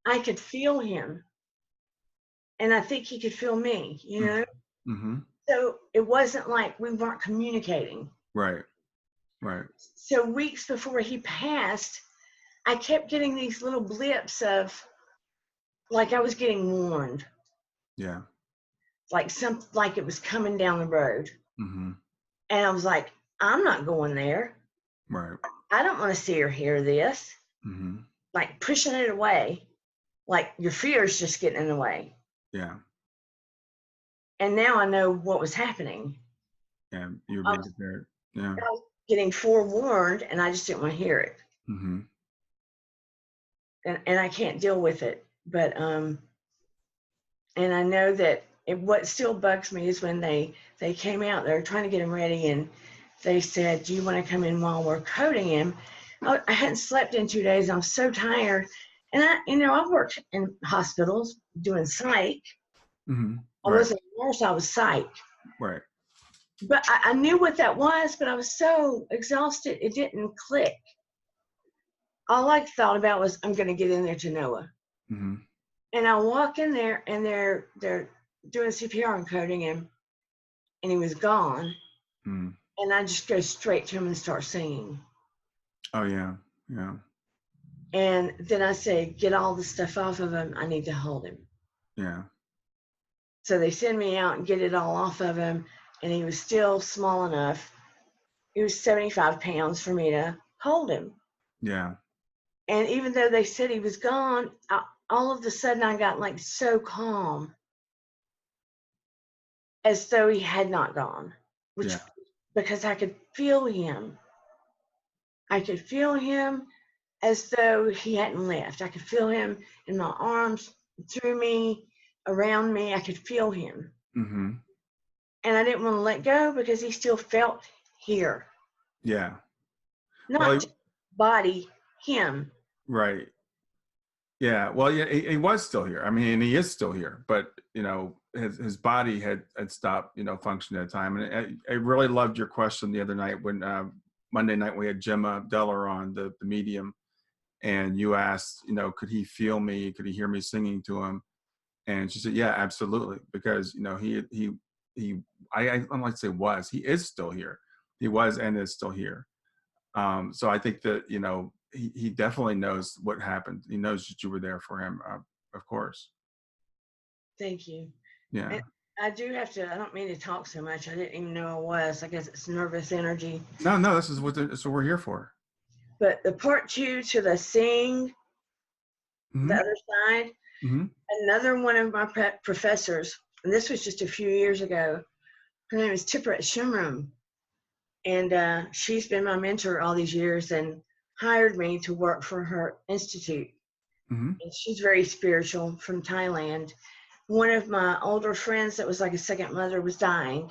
[SPEAKER 2] I could feel him. And I think he could feel me, you know?
[SPEAKER 1] Mm-hmm.
[SPEAKER 2] So it wasn't like we weren't communicating.
[SPEAKER 1] Right. Right.
[SPEAKER 2] So weeks before he passed, I kept getting these little blips of like I was getting warned.
[SPEAKER 1] Yeah.
[SPEAKER 2] Like it was coming down the road.
[SPEAKER 1] Mm-hmm.
[SPEAKER 2] And I was like, I'm not going there.
[SPEAKER 1] Right.
[SPEAKER 2] I don't want to see or hear this.
[SPEAKER 1] Mm-hmm.
[SPEAKER 2] Like pushing it away. Like your fear is just getting in the way.
[SPEAKER 1] Yeah.
[SPEAKER 2] And now I know what was happening.
[SPEAKER 1] Yeah. You're being prepared. Yeah.
[SPEAKER 2] I was getting forewarned and I just didn't want to hear it.
[SPEAKER 1] Mm-hmm.
[SPEAKER 2] And I can't deal with it. But and I know that what still bugs me is when they came out, they were trying to get him ready and they said, do you want to come in while we're coding him? I hadn't slept in 2 days. I'm so tired. And I've worked in hospitals doing psych.
[SPEAKER 1] Mm-hmm.
[SPEAKER 2] I wasn't a nurse, I was psych.
[SPEAKER 1] Right.
[SPEAKER 2] But I knew what that was, but I was so exhausted, it didn't click. All I thought about was, I'm going to get in there to Noah.
[SPEAKER 1] Mm-hmm.
[SPEAKER 2] And I walk in there, and they're doing CPR and coding him, and he was gone.
[SPEAKER 1] Mm.
[SPEAKER 2] And I just go straight to him and start singing.
[SPEAKER 1] Oh, yeah. Yeah.
[SPEAKER 2] And then I say, get all the stuff off of him. I need to hold him.
[SPEAKER 1] Yeah.
[SPEAKER 2] So they send me out and get it all off of him. And he was still small enough. He was 75 pounds for me to hold him.
[SPEAKER 1] Yeah.
[SPEAKER 2] And even though they said he was gone, all of a sudden I got like so calm, as though he had not gone, because I could feel him. I could feel him as though he hadn't left. I could feel him in my arms, through me, around me. I could feel him.
[SPEAKER 1] Mm-hmm.
[SPEAKER 2] And I didn't want to let go because he still felt here.
[SPEAKER 1] Yeah.
[SPEAKER 2] Not body, him.
[SPEAKER 1] Right. Yeah. Well, yeah, he was still here. I mean, and he is still here, but his body had stopped, functioning at the time. And I really loved your question the other night when Monday night we had Gemma Deller on, the medium, and you asked, you know, could he feel me? Could he hear me singing to him? And she said, yeah, absolutely. Because, you know, I don't like to say was, he is still here. He was and is still here. So I think that, you know, he definitely knows what happened. He knows that you were there for him, of course.
[SPEAKER 2] Thank you.
[SPEAKER 1] Yeah.
[SPEAKER 2] And I do have to, I don't mean to talk so much. I didn't even know I was. I guess it's nervous energy.
[SPEAKER 1] No, this is what we're here for.
[SPEAKER 2] But the part two to the sing,
[SPEAKER 1] Mm-hmm.
[SPEAKER 2] the other side,
[SPEAKER 1] Mm-hmm.
[SPEAKER 2] another one of my professors, and this was just a few years ago, her name is Tipper Shimram. And she's been my mentor all these years and hired me to work for her institute.
[SPEAKER 1] Mm-hmm.
[SPEAKER 2] And she's very spiritual, from Thailand. One of my older friends that was like a second mother was dying,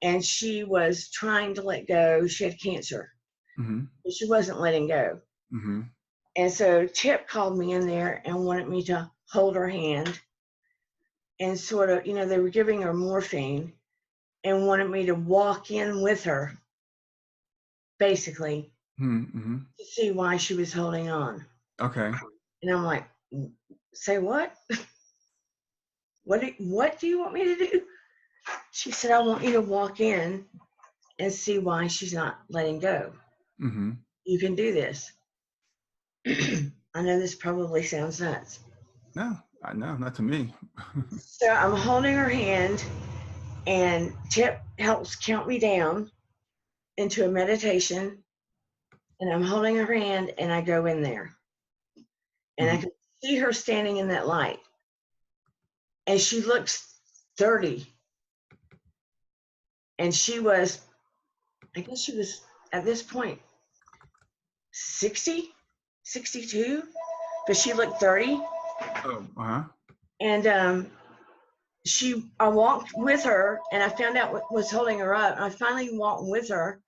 [SPEAKER 2] and she was trying to let go. She had cancer,
[SPEAKER 1] Mm-hmm.
[SPEAKER 2] but she wasn't letting go.
[SPEAKER 1] Mm-hmm.
[SPEAKER 2] And so Tip called me in there and wanted me to hold her hand and sort of, you know, they were giving her morphine and wanted me to walk in with her, basically,
[SPEAKER 1] Mm-hmm.
[SPEAKER 2] to see why she was holding on.
[SPEAKER 1] Okay.
[SPEAKER 2] And I'm like, say what? What do you want me to do? She said, I want you to walk in and see why she's not letting go.
[SPEAKER 1] Mm-hmm.
[SPEAKER 2] You can do this. I know this probably sounds nuts.
[SPEAKER 1] No, not to me.
[SPEAKER 2] So I'm holding her hand, and Tip helps count me down into a meditation, and I'm holding her hand, and I go in there. And I can see her standing in that light. And she looks 30. And she was, I guess she was at this point 60, 62, but she looked 30.
[SPEAKER 1] Oh, uh-huh.
[SPEAKER 2] And I walked with her, and I found out what was holding her up. I finally walked with her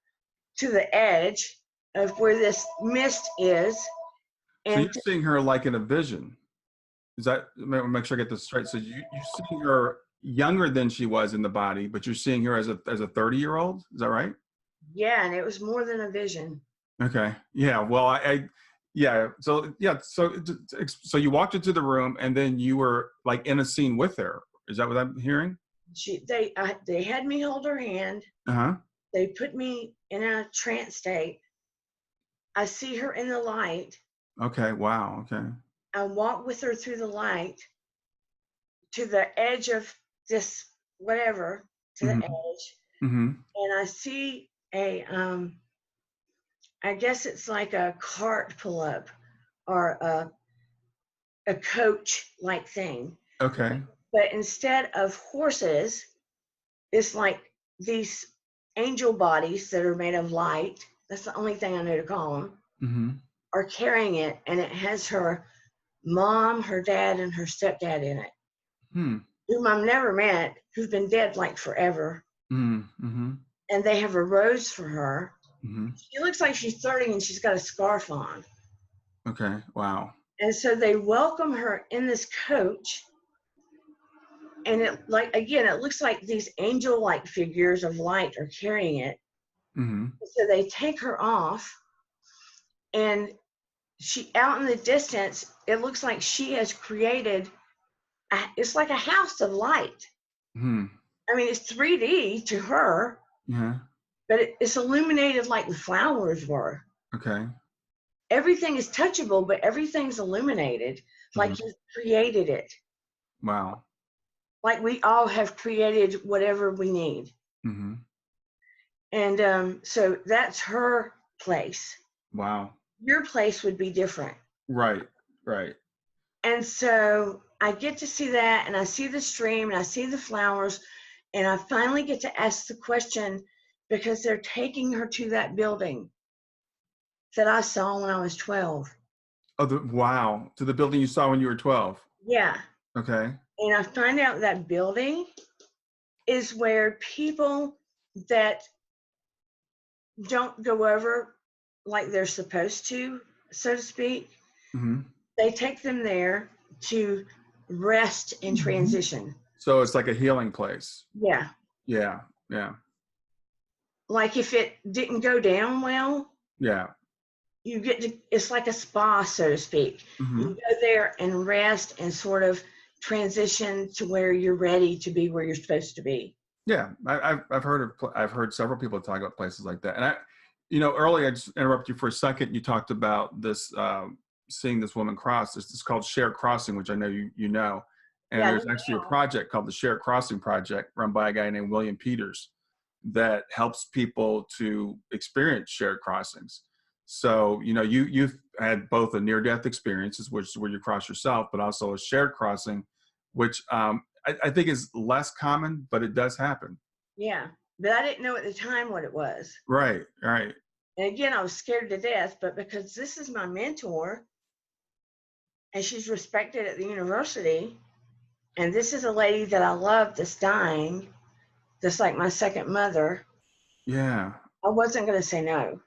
[SPEAKER 2] to the edge of where this mist is.
[SPEAKER 1] So
[SPEAKER 2] And
[SPEAKER 1] you're seeing her like in a vision. Is that, make sure I get this straight. So you're seeing her younger than she was in the body, but you're seeing her as a 30-year-old. Is that right?
[SPEAKER 2] yeah, and it was more than a vision.
[SPEAKER 1] Okay. Yeah. Well, yeah. So yeah. So you walked into the room, and then you were like in a scene with her. Is that what I'm hearing?
[SPEAKER 2] They had me hold her hand.
[SPEAKER 1] Uh-huh.
[SPEAKER 2] They put me in a trance state. I see her in the light.
[SPEAKER 1] Okay. Wow. Okay.
[SPEAKER 2] I walk with her through the light to the edge of this whatever, to the edge.
[SPEAKER 1] Mm-hmm.
[SPEAKER 2] And I see I guess it's like a cart pull up or a coach like thing.
[SPEAKER 1] Okay.
[SPEAKER 2] But instead of horses, it's like these angel bodies that are made of light. That's the only thing I know to call them.
[SPEAKER 1] Mm-hmm.
[SPEAKER 2] Are carrying it, and it has her mom, her dad, and her stepdad in it, whom I've never met, who've been dead like forever.
[SPEAKER 1] Mm-hmm.
[SPEAKER 2] And they have a rose for her.
[SPEAKER 1] Mm-hmm.
[SPEAKER 2] She looks like she's 30, and she's got a scarf on.
[SPEAKER 1] Okay. Wow.
[SPEAKER 2] And so they welcome her in this coach. And it looks like these angel-like figures of light are carrying it.
[SPEAKER 1] Mm-hmm.
[SPEAKER 2] So they take her off, and she out in the distance, it looks like she has created it's like a house of light.
[SPEAKER 1] Mm-hmm.
[SPEAKER 2] I mean, it's 3D to her, but it's illuminated like the flowers were.
[SPEAKER 1] Okay.
[SPEAKER 2] Everything is touchable, but everything's illuminated, like you created it.
[SPEAKER 1] Wow.
[SPEAKER 2] Like we all have created whatever we need.
[SPEAKER 1] Mm-hmm.
[SPEAKER 2] And so that's her place.
[SPEAKER 1] Wow.
[SPEAKER 2] Your place would be different.
[SPEAKER 1] Right.
[SPEAKER 2] And so I get to see that, and I see the stream, and I see the flowers, and I finally get to ask the question, because they're taking her to that building that I saw when I was 12.
[SPEAKER 1] Oh, wow. To the building you saw when you were 12.
[SPEAKER 2] Yeah.
[SPEAKER 1] Okay.
[SPEAKER 2] And I find out that building is where people that don't go over like they're supposed to, so to speak, they take them there to rest and transition.
[SPEAKER 1] So it's like a healing place.
[SPEAKER 2] Yeah.
[SPEAKER 1] Yeah.
[SPEAKER 2] like if it didn't go down well,
[SPEAKER 1] Yeah.
[SPEAKER 2] you get to, it's like a spa, so to speak. You
[SPEAKER 1] Hmm.
[SPEAKER 2] go there and rest and sort of transition to where you're ready to be where you're supposed to be.
[SPEAKER 1] Yeah, I've heard several people talk about places like that. And earlier I just interrupted you for a second. You talked about this seeing this woman cross. It's called Shared Crossing, which I know you know. And
[SPEAKER 2] Yeah, I
[SPEAKER 1] there's
[SPEAKER 2] do
[SPEAKER 1] actually a
[SPEAKER 2] now.
[SPEAKER 1] project called the Shared Crossing Project, run by a guy named William Peters, that helps people to experience shared crossings. So you've had both a near-death experiences, which is where you cross yourself, but also a shared crossing, which I think is less common, but it does happen.
[SPEAKER 2] Yeah, but I didn't know at the time what it was.
[SPEAKER 1] Right, right.
[SPEAKER 2] And again, I was scared to death, but because this is my mentor and she's respected at the university, and this is a lady that I love that's dying, just like my second mother,
[SPEAKER 1] Yeah.
[SPEAKER 2] I wasn't going to say no.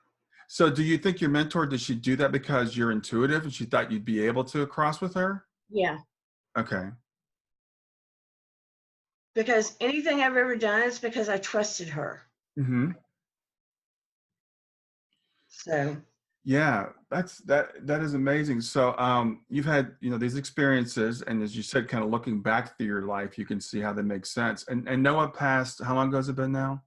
[SPEAKER 1] So do you think your mentor, did she do that because you're intuitive and she thought you'd be able to cross with her?
[SPEAKER 2] Yeah,
[SPEAKER 1] Okay.
[SPEAKER 2] because anything I've ever done is because I trusted her.
[SPEAKER 1] Hmm.
[SPEAKER 2] So,
[SPEAKER 1] Yeah, that is amazing. So you've had, these experiences, and as you said, kind of looking back through your life, you can see how they make sense. And Noah passed, how long ago has it been now?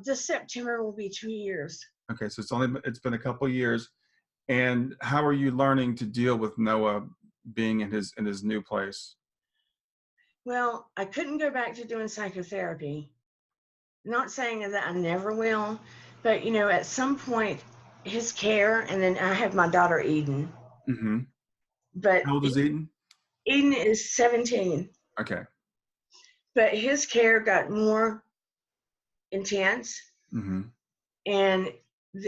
[SPEAKER 2] this September will be 2 years.
[SPEAKER 1] Okay, so it's been a couple years. And how are you learning to deal with Noah being in his new place?
[SPEAKER 2] Well, I couldn't go back to doing psychotherapy. Not saying that I never will, but at some point, his care, and then I have my daughter Eden,
[SPEAKER 1] Hmm.
[SPEAKER 2] but
[SPEAKER 1] How old is Eden?
[SPEAKER 2] Eden is 17,
[SPEAKER 1] Okay.
[SPEAKER 2] but his care got more intense,
[SPEAKER 1] Hmm.
[SPEAKER 2] and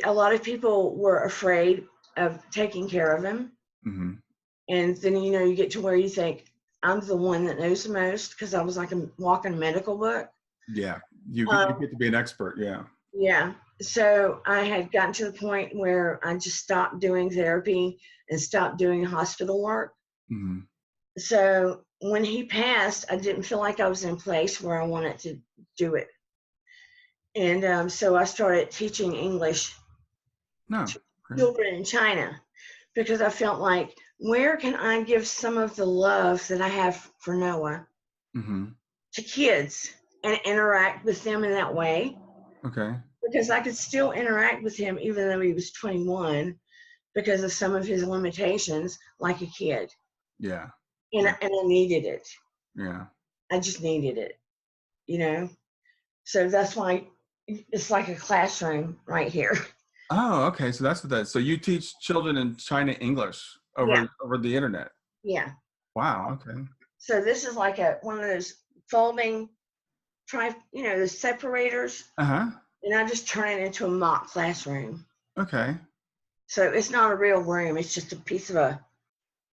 [SPEAKER 2] a lot of people were afraid of taking care of him.
[SPEAKER 1] Hmm.
[SPEAKER 2] And then, you get to where you think, I'm the one that knows the most because I was like a walking medical book.
[SPEAKER 1] Yeah, you
[SPEAKER 2] Um,
[SPEAKER 1] get to be an expert. Yeah.
[SPEAKER 2] yeah. So I had gotten to the point where I just stopped doing therapy and stopped doing hospital work.
[SPEAKER 1] Hmm.
[SPEAKER 2] So when he passed, I didn't feel like I was in a place where I wanted to do it. And so I started teaching English
[SPEAKER 1] No.
[SPEAKER 2] to
[SPEAKER 1] Okay.
[SPEAKER 2] children in China because I felt like, where can I give some of the love that I have for Noah
[SPEAKER 1] Hmm.
[SPEAKER 2] to kids and interact with them in that way?
[SPEAKER 1] Okay.
[SPEAKER 2] Because I could still interact with him even though he was 21 because of some of his limitations, like a kid.
[SPEAKER 1] Yeah.
[SPEAKER 2] And,
[SPEAKER 1] Yeah.
[SPEAKER 2] and I needed it.
[SPEAKER 1] Yeah.
[SPEAKER 2] I just needed it, you know? So that's why it's like a classroom right here.
[SPEAKER 1] Oh, okay. So that's what that is. So you teach children in China English
[SPEAKER 2] Yeah,
[SPEAKER 1] over the internet.
[SPEAKER 2] yeah.
[SPEAKER 1] Wow. Okay.
[SPEAKER 2] So this is like one of those folding the separators,
[SPEAKER 1] Uh-huh.
[SPEAKER 2] and I just turn it into a mock classroom.
[SPEAKER 1] Okay.
[SPEAKER 2] So it's not a real room. It's just a piece of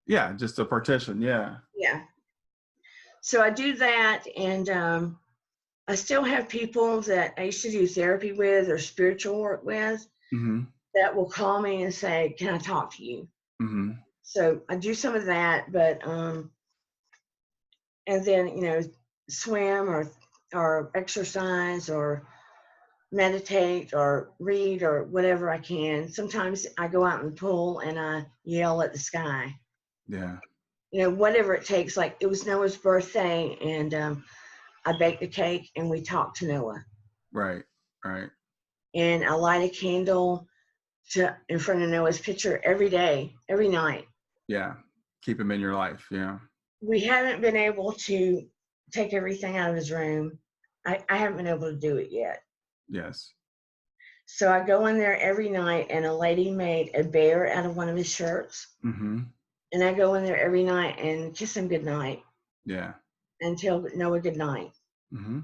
[SPEAKER 1] Yeah, just a partition. Yeah.
[SPEAKER 2] yeah. So I do that, and I still have people that I used to do therapy with or spiritual work with
[SPEAKER 1] Mm-hmm.
[SPEAKER 2] that will call me and say, "Can I talk to you?"
[SPEAKER 1] Mm-hmm.
[SPEAKER 2] So I do some of that, but and then swim or exercise or meditate or read or whatever I can. Sometimes I go out in the pool and I yell at the sky.
[SPEAKER 1] Yeah.
[SPEAKER 2] Whatever it takes. Like it was Noah's birthday, and I baked a cake and we talked to Noah.
[SPEAKER 1] Right. Right.
[SPEAKER 2] And I light a candle in front of Noah's picture every day, every night.
[SPEAKER 1] Yeah. Keep him in your life. Yeah.
[SPEAKER 2] We haven't been able to take everything out of his room. I haven't been able to do it yet.
[SPEAKER 1] Yes.
[SPEAKER 2] So I go in there every night, and a lady made a bear out of one of his shirts.
[SPEAKER 1] Mm-hmm.
[SPEAKER 2] And I go in there every night and kiss him goodnight
[SPEAKER 1] Yeah.
[SPEAKER 2] and tell Noah goodnight.
[SPEAKER 1] Mm-hmm.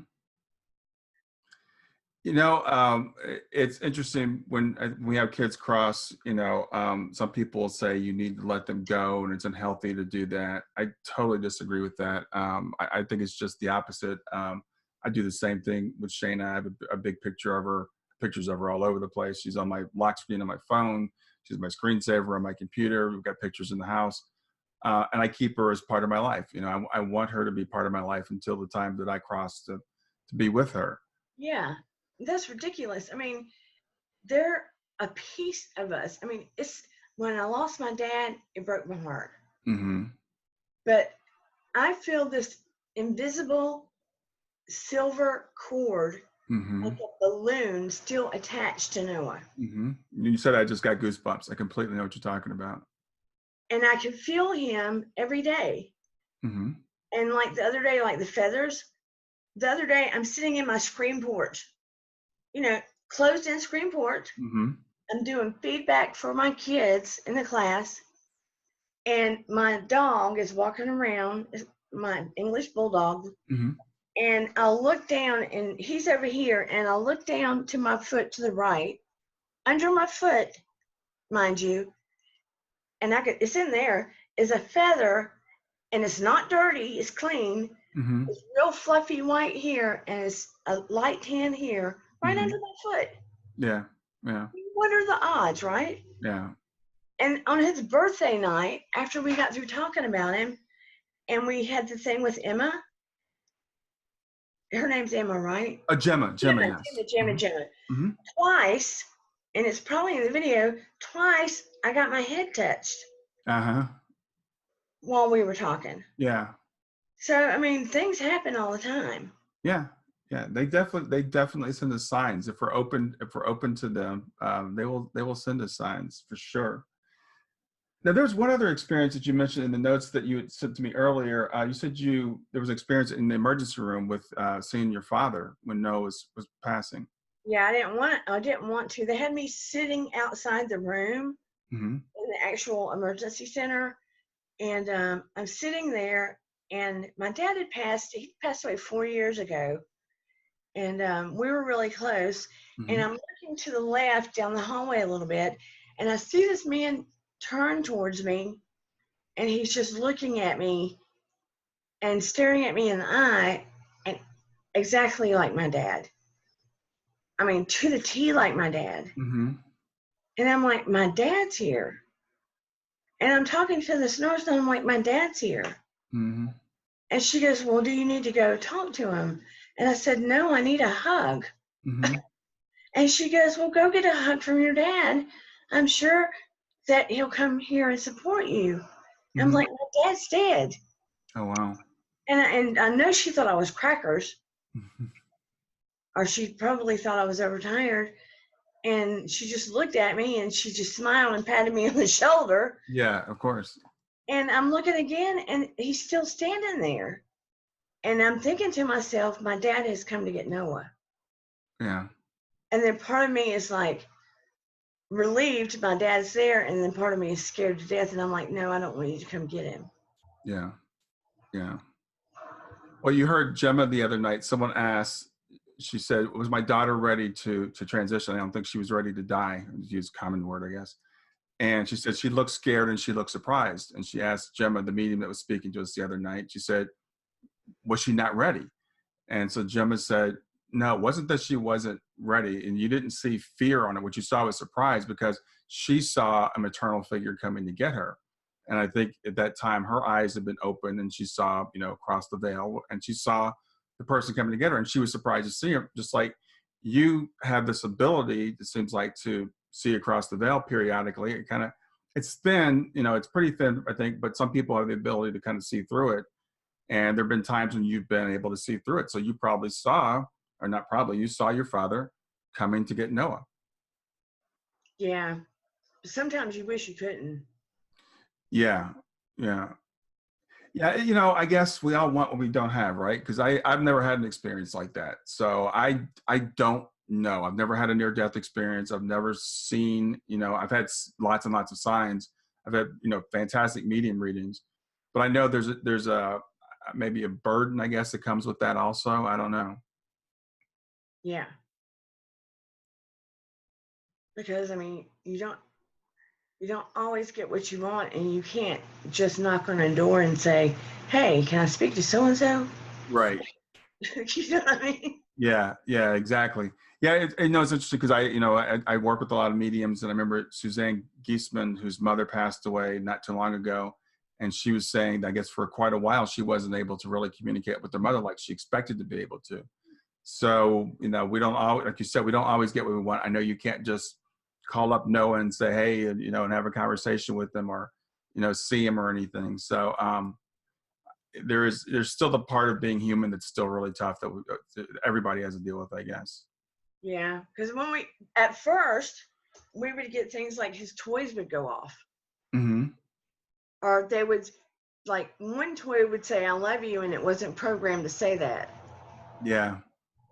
[SPEAKER 1] It's interesting when we have kids cross, some people say you need to let them go and it's unhealthy to do that. I totally disagree with that. I think it's just the opposite. I do the same thing with Shayna. I have a big pictures of her all over the place. She's on my lock screen on my phone. She's my screensaver on my computer. We've got pictures in the house. And I keep her as part of my life. I want her to be part of my life until the time that I cross to be with her.
[SPEAKER 2] Yeah. that's ridiculous. I mean, they're a piece of us. I mean, it's when I lost my dad, it broke my heart.
[SPEAKER 1] Mm-hmm.
[SPEAKER 2] But I feel this invisible silver cord, like
[SPEAKER 1] Mm-hmm.
[SPEAKER 2] a balloon, still attached to Noah.
[SPEAKER 1] Mm-hmm. You said I just got goosebumps. I completely know what you're talking about.
[SPEAKER 2] And I can feel him every day.
[SPEAKER 1] Mm-hmm.
[SPEAKER 2] And like the other day, like the feathers, the other day, I'm sitting in my screen porch, you know, closed in screen porch.
[SPEAKER 1] Mm-hmm.
[SPEAKER 2] I'm doing feedback for my kids in the class. And my dog is walking around, my English bulldog.
[SPEAKER 1] Mm-hmm.
[SPEAKER 2] And I'll look down, and he's over here. And I'll look down to my foot to the right, under my foot, mind you, and it's in there, is a feather, and it's not dirty, it's clean.
[SPEAKER 1] Mm-hmm.
[SPEAKER 2] It's real fluffy white here, and it's a light tan here, right
[SPEAKER 1] Mm-hmm.
[SPEAKER 2] under my foot.
[SPEAKER 1] Yeah. Yeah.
[SPEAKER 2] What are the odds, right?
[SPEAKER 1] Yeah.
[SPEAKER 2] And on his birthday night, after we got through talking about him, and we had the thing with Emma, her name's Emma, right?
[SPEAKER 1] Gemma. Gemma.
[SPEAKER 2] Gemma,
[SPEAKER 1] Yes.
[SPEAKER 2] Gemma,
[SPEAKER 1] Mm-hmm.
[SPEAKER 2] Gemma.
[SPEAKER 1] Mm-hmm.
[SPEAKER 2] Twice, and it's probably in the video, twice I got my head touched
[SPEAKER 1] Uh-huh.
[SPEAKER 2] while we were talking.
[SPEAKER 1] Yeah.
[SPEAKER 2] So, I mean, things happen all the time.
[SPEAKER 1] Yeah. Yeah. They definitely send us signs. If we're open to them, they will send us signs for sure. Now, there's one other experience that you mentioned in the notes that you had sent to me earlier. You said there was an experience in the emergency room with seeing your father when Noah was passing.
[SPEAKER 2] Yeah, I didn't want to. They had me sitting outside the room
[SPEAKER 1] Mm-hmm.
[SPEAKER 2] in the actual emergency center, and I'm sitting there, and my dad he passed away 4 years ago, and we were really close, and
[SPEAKER 1] Mm-hmm.
[SPEAKER 2] I'm looking to the left down the hallway a little bit, and I see this man turn towards me, and he's just looking at me and staring at me in the eye, and exactly like my dad. I mean, to the T like my dad.
[SPEAKER 1] Mm-hmm.
[SPEAKER 2] And I'm like, my dad's here. And I'm talking to this nurse, and I'm like, my dad's here.
[SPEAKER 1] Mm-hmm.
[SPEAKER 2] And she goes, well, do you need to go talk to him? And I said, no, I need a hug.
[SPEAKER 1] Mm-hmm.
[SPEAKER 2] And she goes, well, go get a hug from your dad. I'm sure that he'll come here and support you. I'm
[SPEAKER 1] Mm-hmm.
[SPEAKER 2] like, my dad's dead.
[SPEAKER 1] Oh, wow.
[SPEAKER 2] And I know she thought I was crackers,
[SPEAKER 1] Mm-hmm.
[SPEAKER 2] or she probably thought I was overtired. And she just looked at me, and she just smiled and patted me on the shoulder.
[SPEAKER 1] Yeah, of course.
[SPEAKER 2] And I'm looking again, and he's still standing there. And I'm thinking to myself, my dad has come to get Noah.
[SPEAKER 1] Yeah.
[SPEAKER 2] And then part of me is like relieved my dad's there, and then part of me is scared to death. And I'm like, no, I don't want you to come get him.
[SPEAKER 1] Yeah. Yeah. Well, you heard Gemma the other night. Someone asked, she said, was my daughter ready to transition? I don't think she was ready to die. Use a common word, I guess. And she said she looked scared and she looked surprised. And she asked Gemma, the medium that was speaking to us the other night, she said, was she not ready? And so Gemma said, no, it wasn't that she wasn't ready. And you didn't see fear on it. What you saw was surprise, because she saw a maternal figure coming to get her. And I think at that time, her eyes had been open, and she saw, across the veil, and she saw the person coming to get her, and she was surprised to see her. Just like you have this ability, it seems like, to see across the veil periodically. It's thin, it's pretty thin, I think, but some people have the ability to kind of see through it. And there've been times when you've been able to see through it. So you probably saw, or not probably, you saw your father coming to get Noah.
[SPEAKER 2] Yeah. Sometimes you wish you couldn't.
[SPEAKER 1] Yeah. Yeah. Yeah. I guess we all want what we don't have, right? Because I've never had an experience like that. So I don't know. I've never had a near-death experience. I've never seen, I've had lots and lots of signs. I've had, fantastic medium readings. But I know there's a maybe a burden, I guess, that comes with that also. I don't know.
[SPEAKER 2] Yeah. Because, I mean, you don't always get what you want, and you can't just knock on a door and say, hey, can I speak to so-and-so?
[SPEAKER 1] Right.
[SPEAKER 2] You know what I mean?
[SPEAKER 1] Yeah, exactly. Yeah, it's interesting because I work with a lot of mediums, and I remember Suzanne Giesman, whose mother passed away not too long ago, and she was saying that I guess for quite a while she wasn't able to really communicate with her mother like she expected to be able to. So, we don't always, like you said, we don't always get what we want. I know you can't just call up Noah and say, hey, and, and have a conversation with them, or, see him or anything. So, there's still the part of being human that's still really tough that everybody has to deal with, I guess.
[SPEAKER 2] Yeah, because at first, we would get things like his toys would go off.
[SPEAKER 1] Mm-hmm.
[SPEAKER 2] Or they would, like, one toy would say, I love you, and it wasn't programmed to say that.
[SPEAKER 1] Yeah.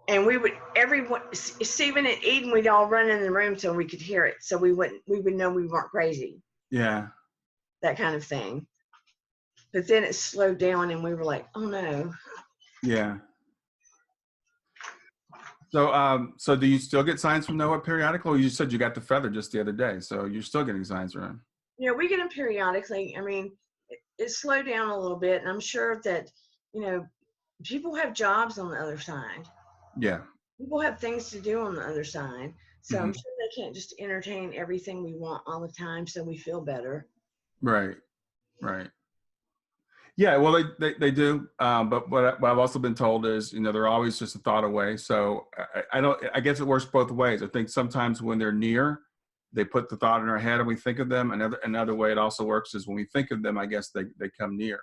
[SPEAKER 2] And everyone, Stephen and Eden, we'd all run in the room so we could hear it. So we would know we weren't crazy.
[SPEAKER 1] Yeah.
[SPEAKER 2] That kind of thing. But then it slowed down and we were like, oh no.
[SPEAKER 1] Yeah. So do you still get signs from Noah periodically? You said you got the feather just the other day, so you're still getting signs from him.
[SPEAKER 2] Yeah, we get them periodically. I mean, it slowed down a little bit, and I'm sure that, people have jobs on the other side.
[SPEAKER 1] Yeah.
[SPEAKER 2] People have things to do on the other side. So
[SPEAKER 1] Mm-hmm.
[SPEAKER 2] I'm sure they can't just entertain everything we want all the time so we feel better.
[SPEAKER 1] Right. Right. Yeah, well, they do. But what I've also been told is, they're always just a thought away. So I guess it works both ways. I think sometimes when they're near, they put the thought in our head and we think of them. Another way it also works is when we think of them, I guess they come near.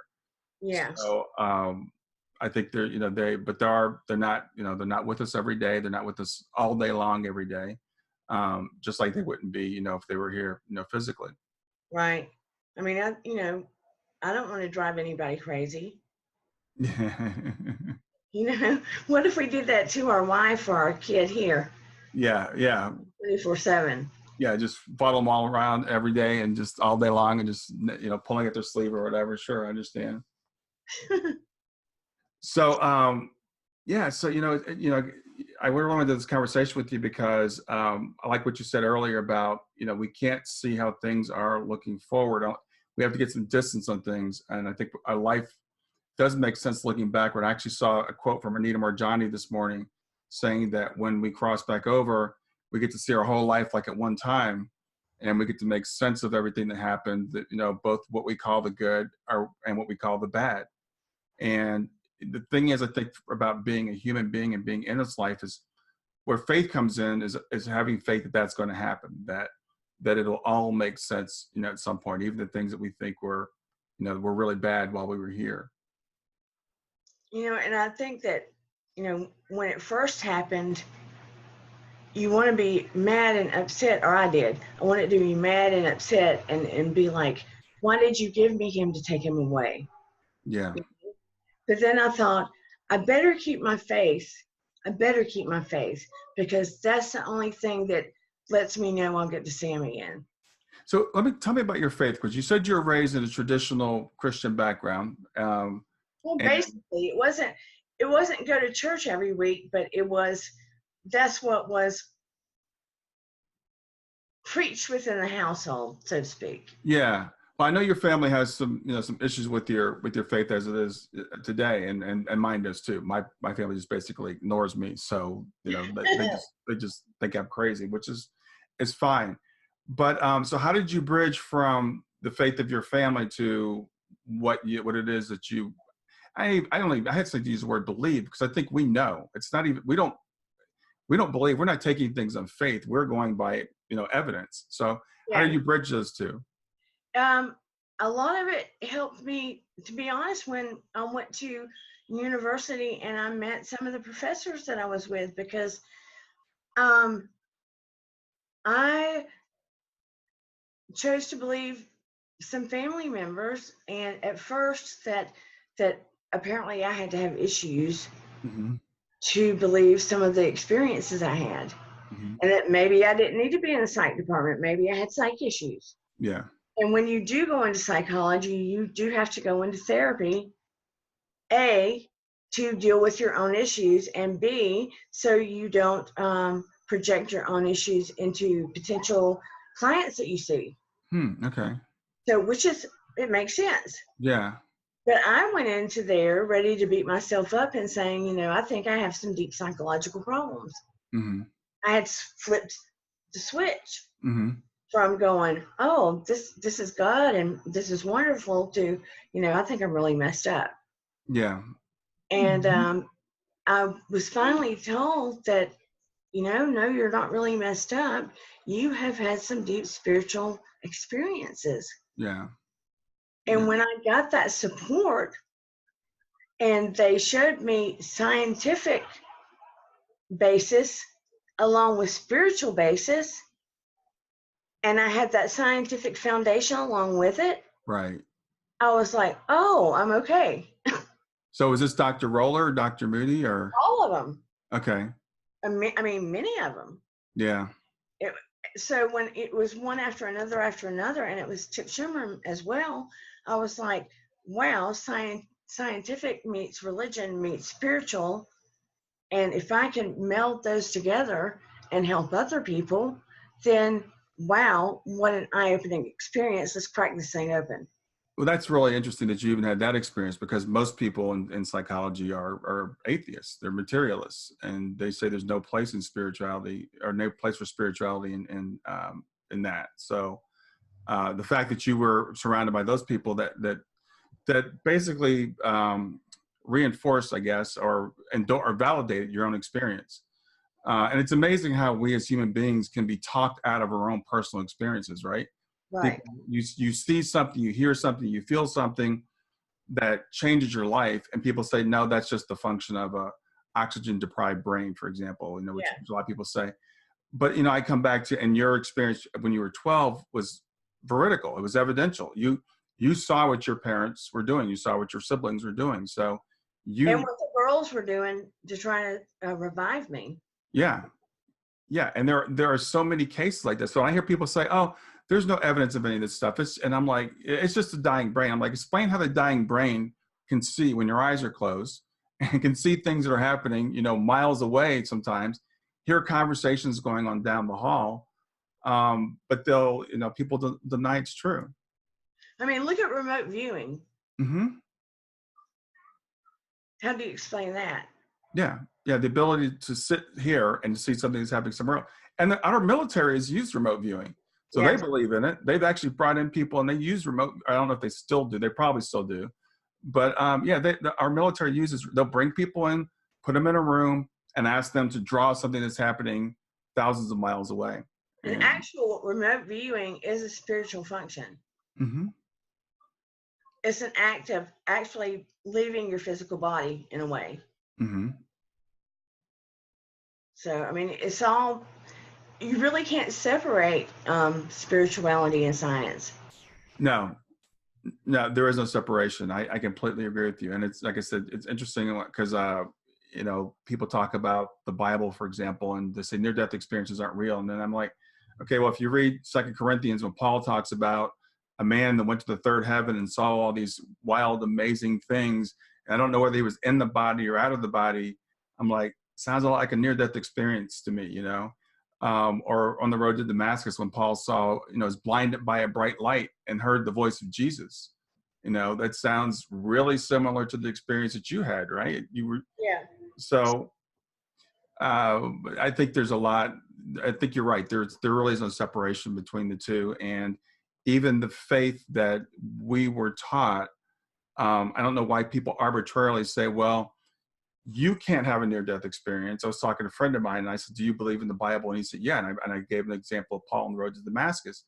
[SPEAKER 2] Yeah.
[SPEAKER 1] So I think they're not with us every day. They're not with us all day long every day. Just like they wouldn't be, if they were here, physically.
[SPEAKER 2] Right. I mean, I don't want to drive anybody crazy. What if we did that to our wife or our kid here?
[SPEAKER 1] Yeah.
[SPEAKER 2] 24/7.
[SPEAKER 1] Yeah, just follow them all around every day and just all day long and just, pulling at their sleeve or whatever. Sure, I understand. So, yeah, so, I really wanted this conversation with you because I like what you said earlier about, we can't see how things are looking forward. We have to get some distance on things. And I think our life does make sense looking backward. I actually saw a quote from Anita Morjani this morning saying that when we cross back over, we get to see our whole life like at one time, and we get to make sense of everything that happened, that, both what we call the good and what we call the bad. And the thing is, I think about being a human being and being in this life is where faith comes in is having faith that that's going to happen, that it'll all make sense, at some point, even the things that we think were really bad while we were here.
[SPEAKER 2] And I think that, when it first happened, you want to be mad and upset, or I did. I wanted to be mad and upset and be like, why did you give me him to take him away?
[SPEAKER 1] Yeah.
[SPEAKER 2] But then I thought, I better keep my faith. Because that's the only thing that lets me know I'll get to see him again.
[SPEAKER 1] So tell me about your faith, because you said you were raised in a traditional Christian background.
[SPEAKER 2] Well, basically, it wasn't go to church every week, but that's what was preached within the household, so to speak.
[SPEAKER 1] Yeah. Well, I know your family has some issues with your faith as it is today, and mine does too. My family just basically ignores me, so they just think I'm crazy, which is fine. But so how did you bridge from the faith of your family to what it is that you? I had to use the word believe, because I think we know it's not even we don't believe. We're not taking things on faith. We're going by evidence. So how did you bridge those two?
[SPEAKER 2] A lot of it helped me, to be honest, when I went to university and I met some of the professors that I was with, because I chose to believe some family members, and at first that apparently I had to have issues to believe some of the experiences I had, and that maybe I didn't need to be in the psych department. Maybe I had psych issues.
[SPEAKER 1] Yeah.
[SPEAKER 2] And when you do go into psychology, you do have to go into therapy, A, to deal with your own issues, and B, so you don't project your own issues into potential clients that you see.
[SPEAKER 1] Okay.
[SPEAKER 2] So, it makes sense.
[SPEAKER 1] Yeah.
[SPEAKER 2] But I went into there ready to beat myself up and saying, I think I have some deep psychological problems. I had flipped the switch. From going, oh, this is God and this is wonderful, to, I think I'm really messed up.
[SPEAKER 1] Yeah.
[SPEAKER 2] And I was finally told that, no, you're not really messed up. You have had some deep spiritual experiences.
[SPEAKER 1] Yeah.
[SPEAKER 2] And
[SPEAKER 1] Yeah.
[SPEAKER 2] when I got that support and they showed me scientific basis along with spiritual basis, and I had that scientific foundation along with it,
[SPEAKER 1] Right.
[SPEAKER 2] I was like, oh, I'm okay.
[SPEAKER 1] So is this Dr. Roller or Dr. Moody or?
[SPEAKER 2] All of them.
[SPEAKER 1] Okay.
[SPEAKER 2] I mean, many of them.
[SPEAKER 1] Yeah.
[SPEAKER 2] It, so when it was one after another, and it was Chip Schumer as well, I was like, wow, scientific meets religion meets spiritual. And if I can meld those together and help other people, then wow, what an eye-opening experience. Let's crack this thing open.
[SPEAKER 1] Well, that's really interesting that you even had that experience, because most people in psychology are atheists. They're materialists, and they say there's no place in spirituality, or no place for spirituality in that. So the fact that you were surrounded by those people that basically reinforced, I guess, or validated your own experience. And it's amazing how we as human beings can be talked out of our own personal experiences, right?
[SPEAKER 2] Right.
[SPEAKER 1] People, you see something, you hear something, you feel something that changes your life, and people say, no, that's just the function of a oxygen deprived brain, for example, which
[SPEAKER 2] Yeah.
[SPEAKER 1] a lot of people say. But I come back to, and your experience when you were 12 was veridical. It was evidential. You saw what your parents were doing. You saw what your siblings were doing. So
[SPEAKER 2] And
[SPEAKER 1] you,
[SPEAKER 2] what the girls were doing to try to revive me.
[SPEAKER 1] yeah, yeah. And there are so many cases like this. So I hear people say, oh, there's no evidence of any of this stuff. And I'm like, it's just a dying brain. I'm like, explain how the dying brain can see when your eyes are closed and can see things that are happening, miles away sometimes, hear conversations going on down the hall. But people deny it's true.
[SPEAKER 2] I mean, look at remote viewing.
[SPEAKER 1] Mm-hmm.
[SPEAKER 2] How do you explain that?
[SPEAKER 1] Yeah. Yeah. The ability to sit here and see something that's happening somewhere else. And our military has used remote viewing. So they
[SPEAKER 2] Yes.
[SPEAKER 1] believe in it. They've actually brought in people and they use remote. I don't know if they still do. They probably still do. But our military they'll bring people in, put them in a room, and ask them to draw something that's happening thousands of miles away.
[SPEAKER 2] An
[SPEAKER 1] And,
[SPEAKER 2] actual remote viewing is a spiritual function.
[SPEAKER 1] mm-hmm.
[SPEAKER 2] It's an act of actually leaving your physical body in a way.
[SPEAKER 1] Mm-hmm.
[SPEAKER 2] So, I mean, it's all, you really can't separate spirituality and science.
[SPEAKER 1] No, there is no separation. I completely agree with you. And it's, like I said, it's interesting because, people talk about the Bible, for example, and they say near-death experiences aren't real. And then I'm like, okay, well, if you read 2 Corinthians, when Paul talks about a man that went to the third heaven and saw all these wild, amazing things, and I don't know whether he was in the body or out of the body, I'm like, sounds a lot like a near-death experience to me, or on the road to Damascus when Paul saw, was blinded by a bright light and heard the voice of Jesus. That sounds really similar to the experience that you had, right? You were,
[SPEAKER 2] Yeah.
[SPEAKER 1] so I think there's a lot. I think you're right. There really is no separation between the two, and even the faith that we were taught. I don't know why people arbitrarily say, well, you can't have a near-death experience. I was talking to a friend of mine, and I said, do you believe in the Bible? And he said, yeah. And I gave an example of Paul on the road to Damascus.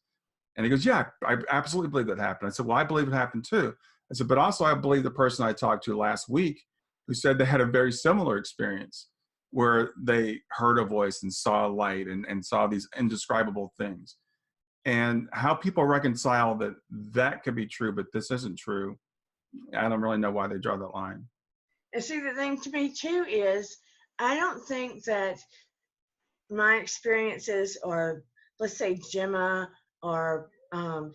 [SPEAKER 1] And he goes, yeah, I absolutely believe that happened. I said, well, I believe it happened too. I said, but also I believe the person I talked to last week who said they had a very similar experience where they heard a voice and saw a light and saw these indescribable things. And how people reconcile that could be true, but this isn't true, I don't really know why they draw that line.
[SPEAKER 2] And see, the thing to me too is, I don't think that my experiences, or let's say Gemma or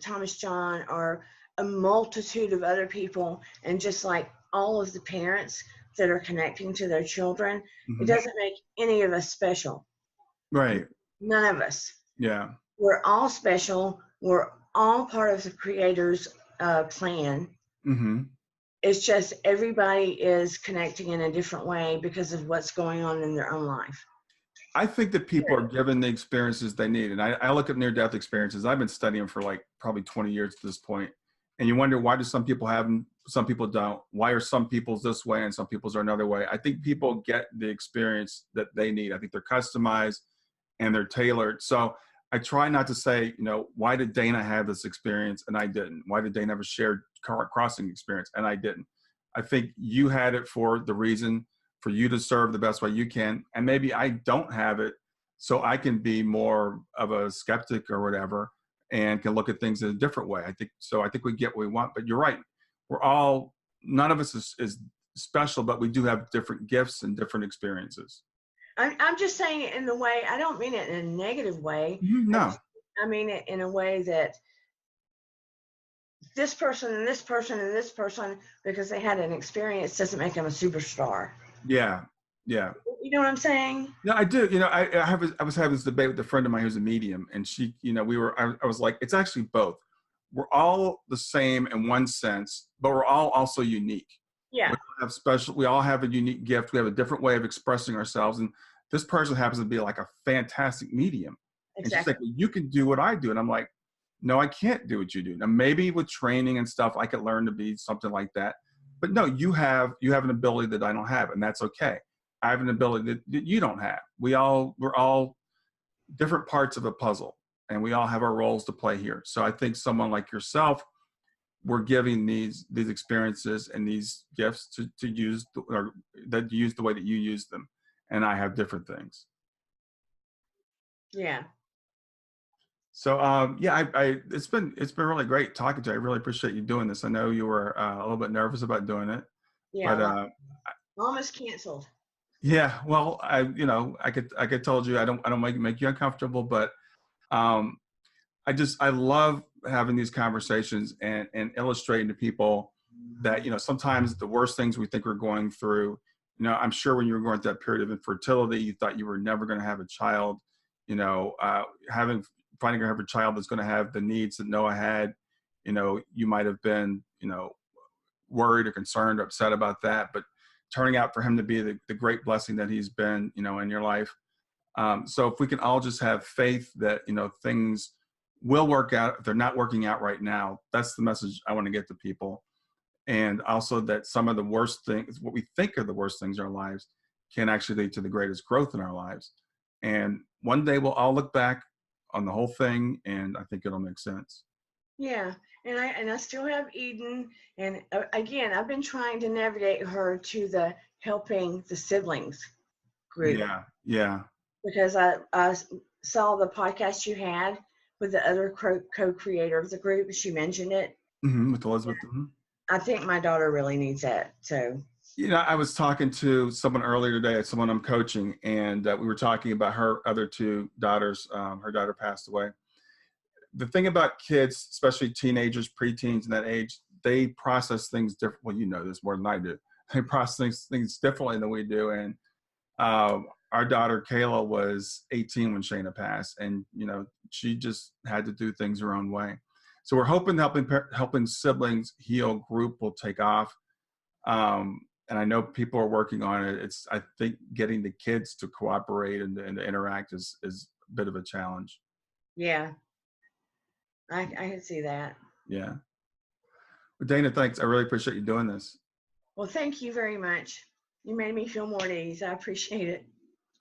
[SPEAKER 2] Thomas John, or a multitude of other people, and just like all of the parents that are connecting to their children,
[SPEAKER 1] Mm-hmm.
[SPEAKER 2] it doesn't make any of us special.
[SPEAKER 1] Right.
[SPEAKER 2] None of us.
[SPEAKER 1] Yeah.
[SPEAKER 2] We're all special. We're all part of the Creator's plan.
[SPEAKER 1] Mm-hmm.
[SPEAKER 2] It's just everybody is connecting in a different way because of what's going on in their own life.
[SPEAKER 1] I think that people are given the experiences they need. And I look at near-death experiences. I've been studying for like probably 20 years at this point. And you wonder, why do some people have them? some people don't? Why are some people's this way and some people's are another way? I think people get the experience that they need. I think they're customized and they're tailored. So I try not to say, why did Dana have this experience and I didn't? Why did Dana have a shared crossing experience and I didn't? I think you had it for the reason for you to serve the best way you can. And maybe I don't have it, so I can be more of a skeptic or whatever and can look at things in a different way. I think we get what we want, but you're right. None of us is special, but we do have different gifts and different experiences.
[SPEAKER 2] I'm just saying it in the way, I don't mean it in a negative way.
[SPEAKER 1] No.
[SPEAKER 2] I mean it in a way that this person and this person and this person, because they had an experience, doesn't make them a superstar.
[SPEAKER 1] Yeah.
[SPEAKER 2] You know what I'm saying?
[SPEAKER 1] No, I do. I was having this debate with a friend of mine who's a medium, and she, I was like, it's actually both. We're all the same in one sense, but we're all also unique.
[SPEAKER 2] Yeah.
[SPEAKER 1] We all have a unique gift. We have a different way of expressing ourselves. And this person happens to be like a fantastic medium. Exactly. And she's like, well, you can do what I do. And I'm like, no, I can't do what you do. Now, maybe with training and stuff, I could learn to be something like that. But no, you have an ability that I don't have, and that's okay. I have an ability that you don't have. We're all different parts of a puzzle, and we all have our roles to play here. So I think someone like yourself, we're giving these experiences and these gifts to use, or that use the way that you use them. And I have different things.
[SPEAKER 2] Yeah.
[SPEAKER 1] So it's been really great talking to you. I really appreciate you doing this. I know you were a little bit nervous about doing it.
[SPEAKER 2] Yeah.
[SPEAKER 1] But
[SPEAKER 2] almost canceled.
[SPEAKER 1] Yeah. Well, I could told you I don't make you uncomfortable, but I love having these conversations and illustrating to people that, sometimes the worst things we think we're going through, I'm sure when you were going through that period of infertility, you thought you were never going to have a child, finding a child that's going to have the needs that Noah had, you might have been, worried or concerned or upset about that, but turning out for him to be the great blessing that he's been, in your life. So if we can all just have faith that, things will work out. If they're not working out right now, that's the message I want to get to people. And also that some of the worst things, what we think are the worst things in our lives, can actually lead to the greatest growth in our lives. And one day we'll all look back on the whole thing, and I think it'll make sense.
[SPEAKER 2] Yeah. And I still have Eden. And again, I've been trying to navigate her to the helping the siblings group.
[SPEAKER 1] Yeah.
[SPEAKER 2] Because I saw the podcast you had with the other co-creator of the group. She mentioned it.
[SPEAKER 1] Mm-hmm, with Elizabeth. Mm-hmm.
[SPEAKER 2] I think my daughter really needs that. So.
[SPEAKER 1] I was talking to someone earlier today, someone I'm coaching, and we were talking about her other two daughters. Her daughter passed away. The thing about kids, especially teenagers, preteens in that age, they process things different. Well, you know this more than I do. They process things differently than we do. And our daughter, Kayla, was 18 when Shayna passed. And, she just had to do things her own way. So we're hoping helping siblings heal group will take off. And I know people are working on it. I think getting the kids to cooperate and to interact is a bit of a challenge.
[SPEAKER 2] Yeah. I can see that.
[SPEAKER 1] Yeah. Well, Dana, thanks. I really appreciate you doing this.
[SPEAKER 2] Well, thank you very much. You made me feel more at ease. I appreciate it.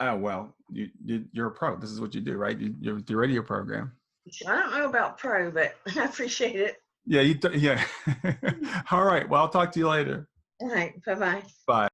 [SPEAKER 1] Oh, well, you're a pro. This is what you do, right? You're with your radio program.
[SPEAKER 2] I don't know about pro, but I appreciate it.
[SPEAKER 1] Yeah. Yeah. All right. Well, I'll talk to you later.
[SPEAKER 2] All right. Bye-bye.
[SPEAKER 1] Bye.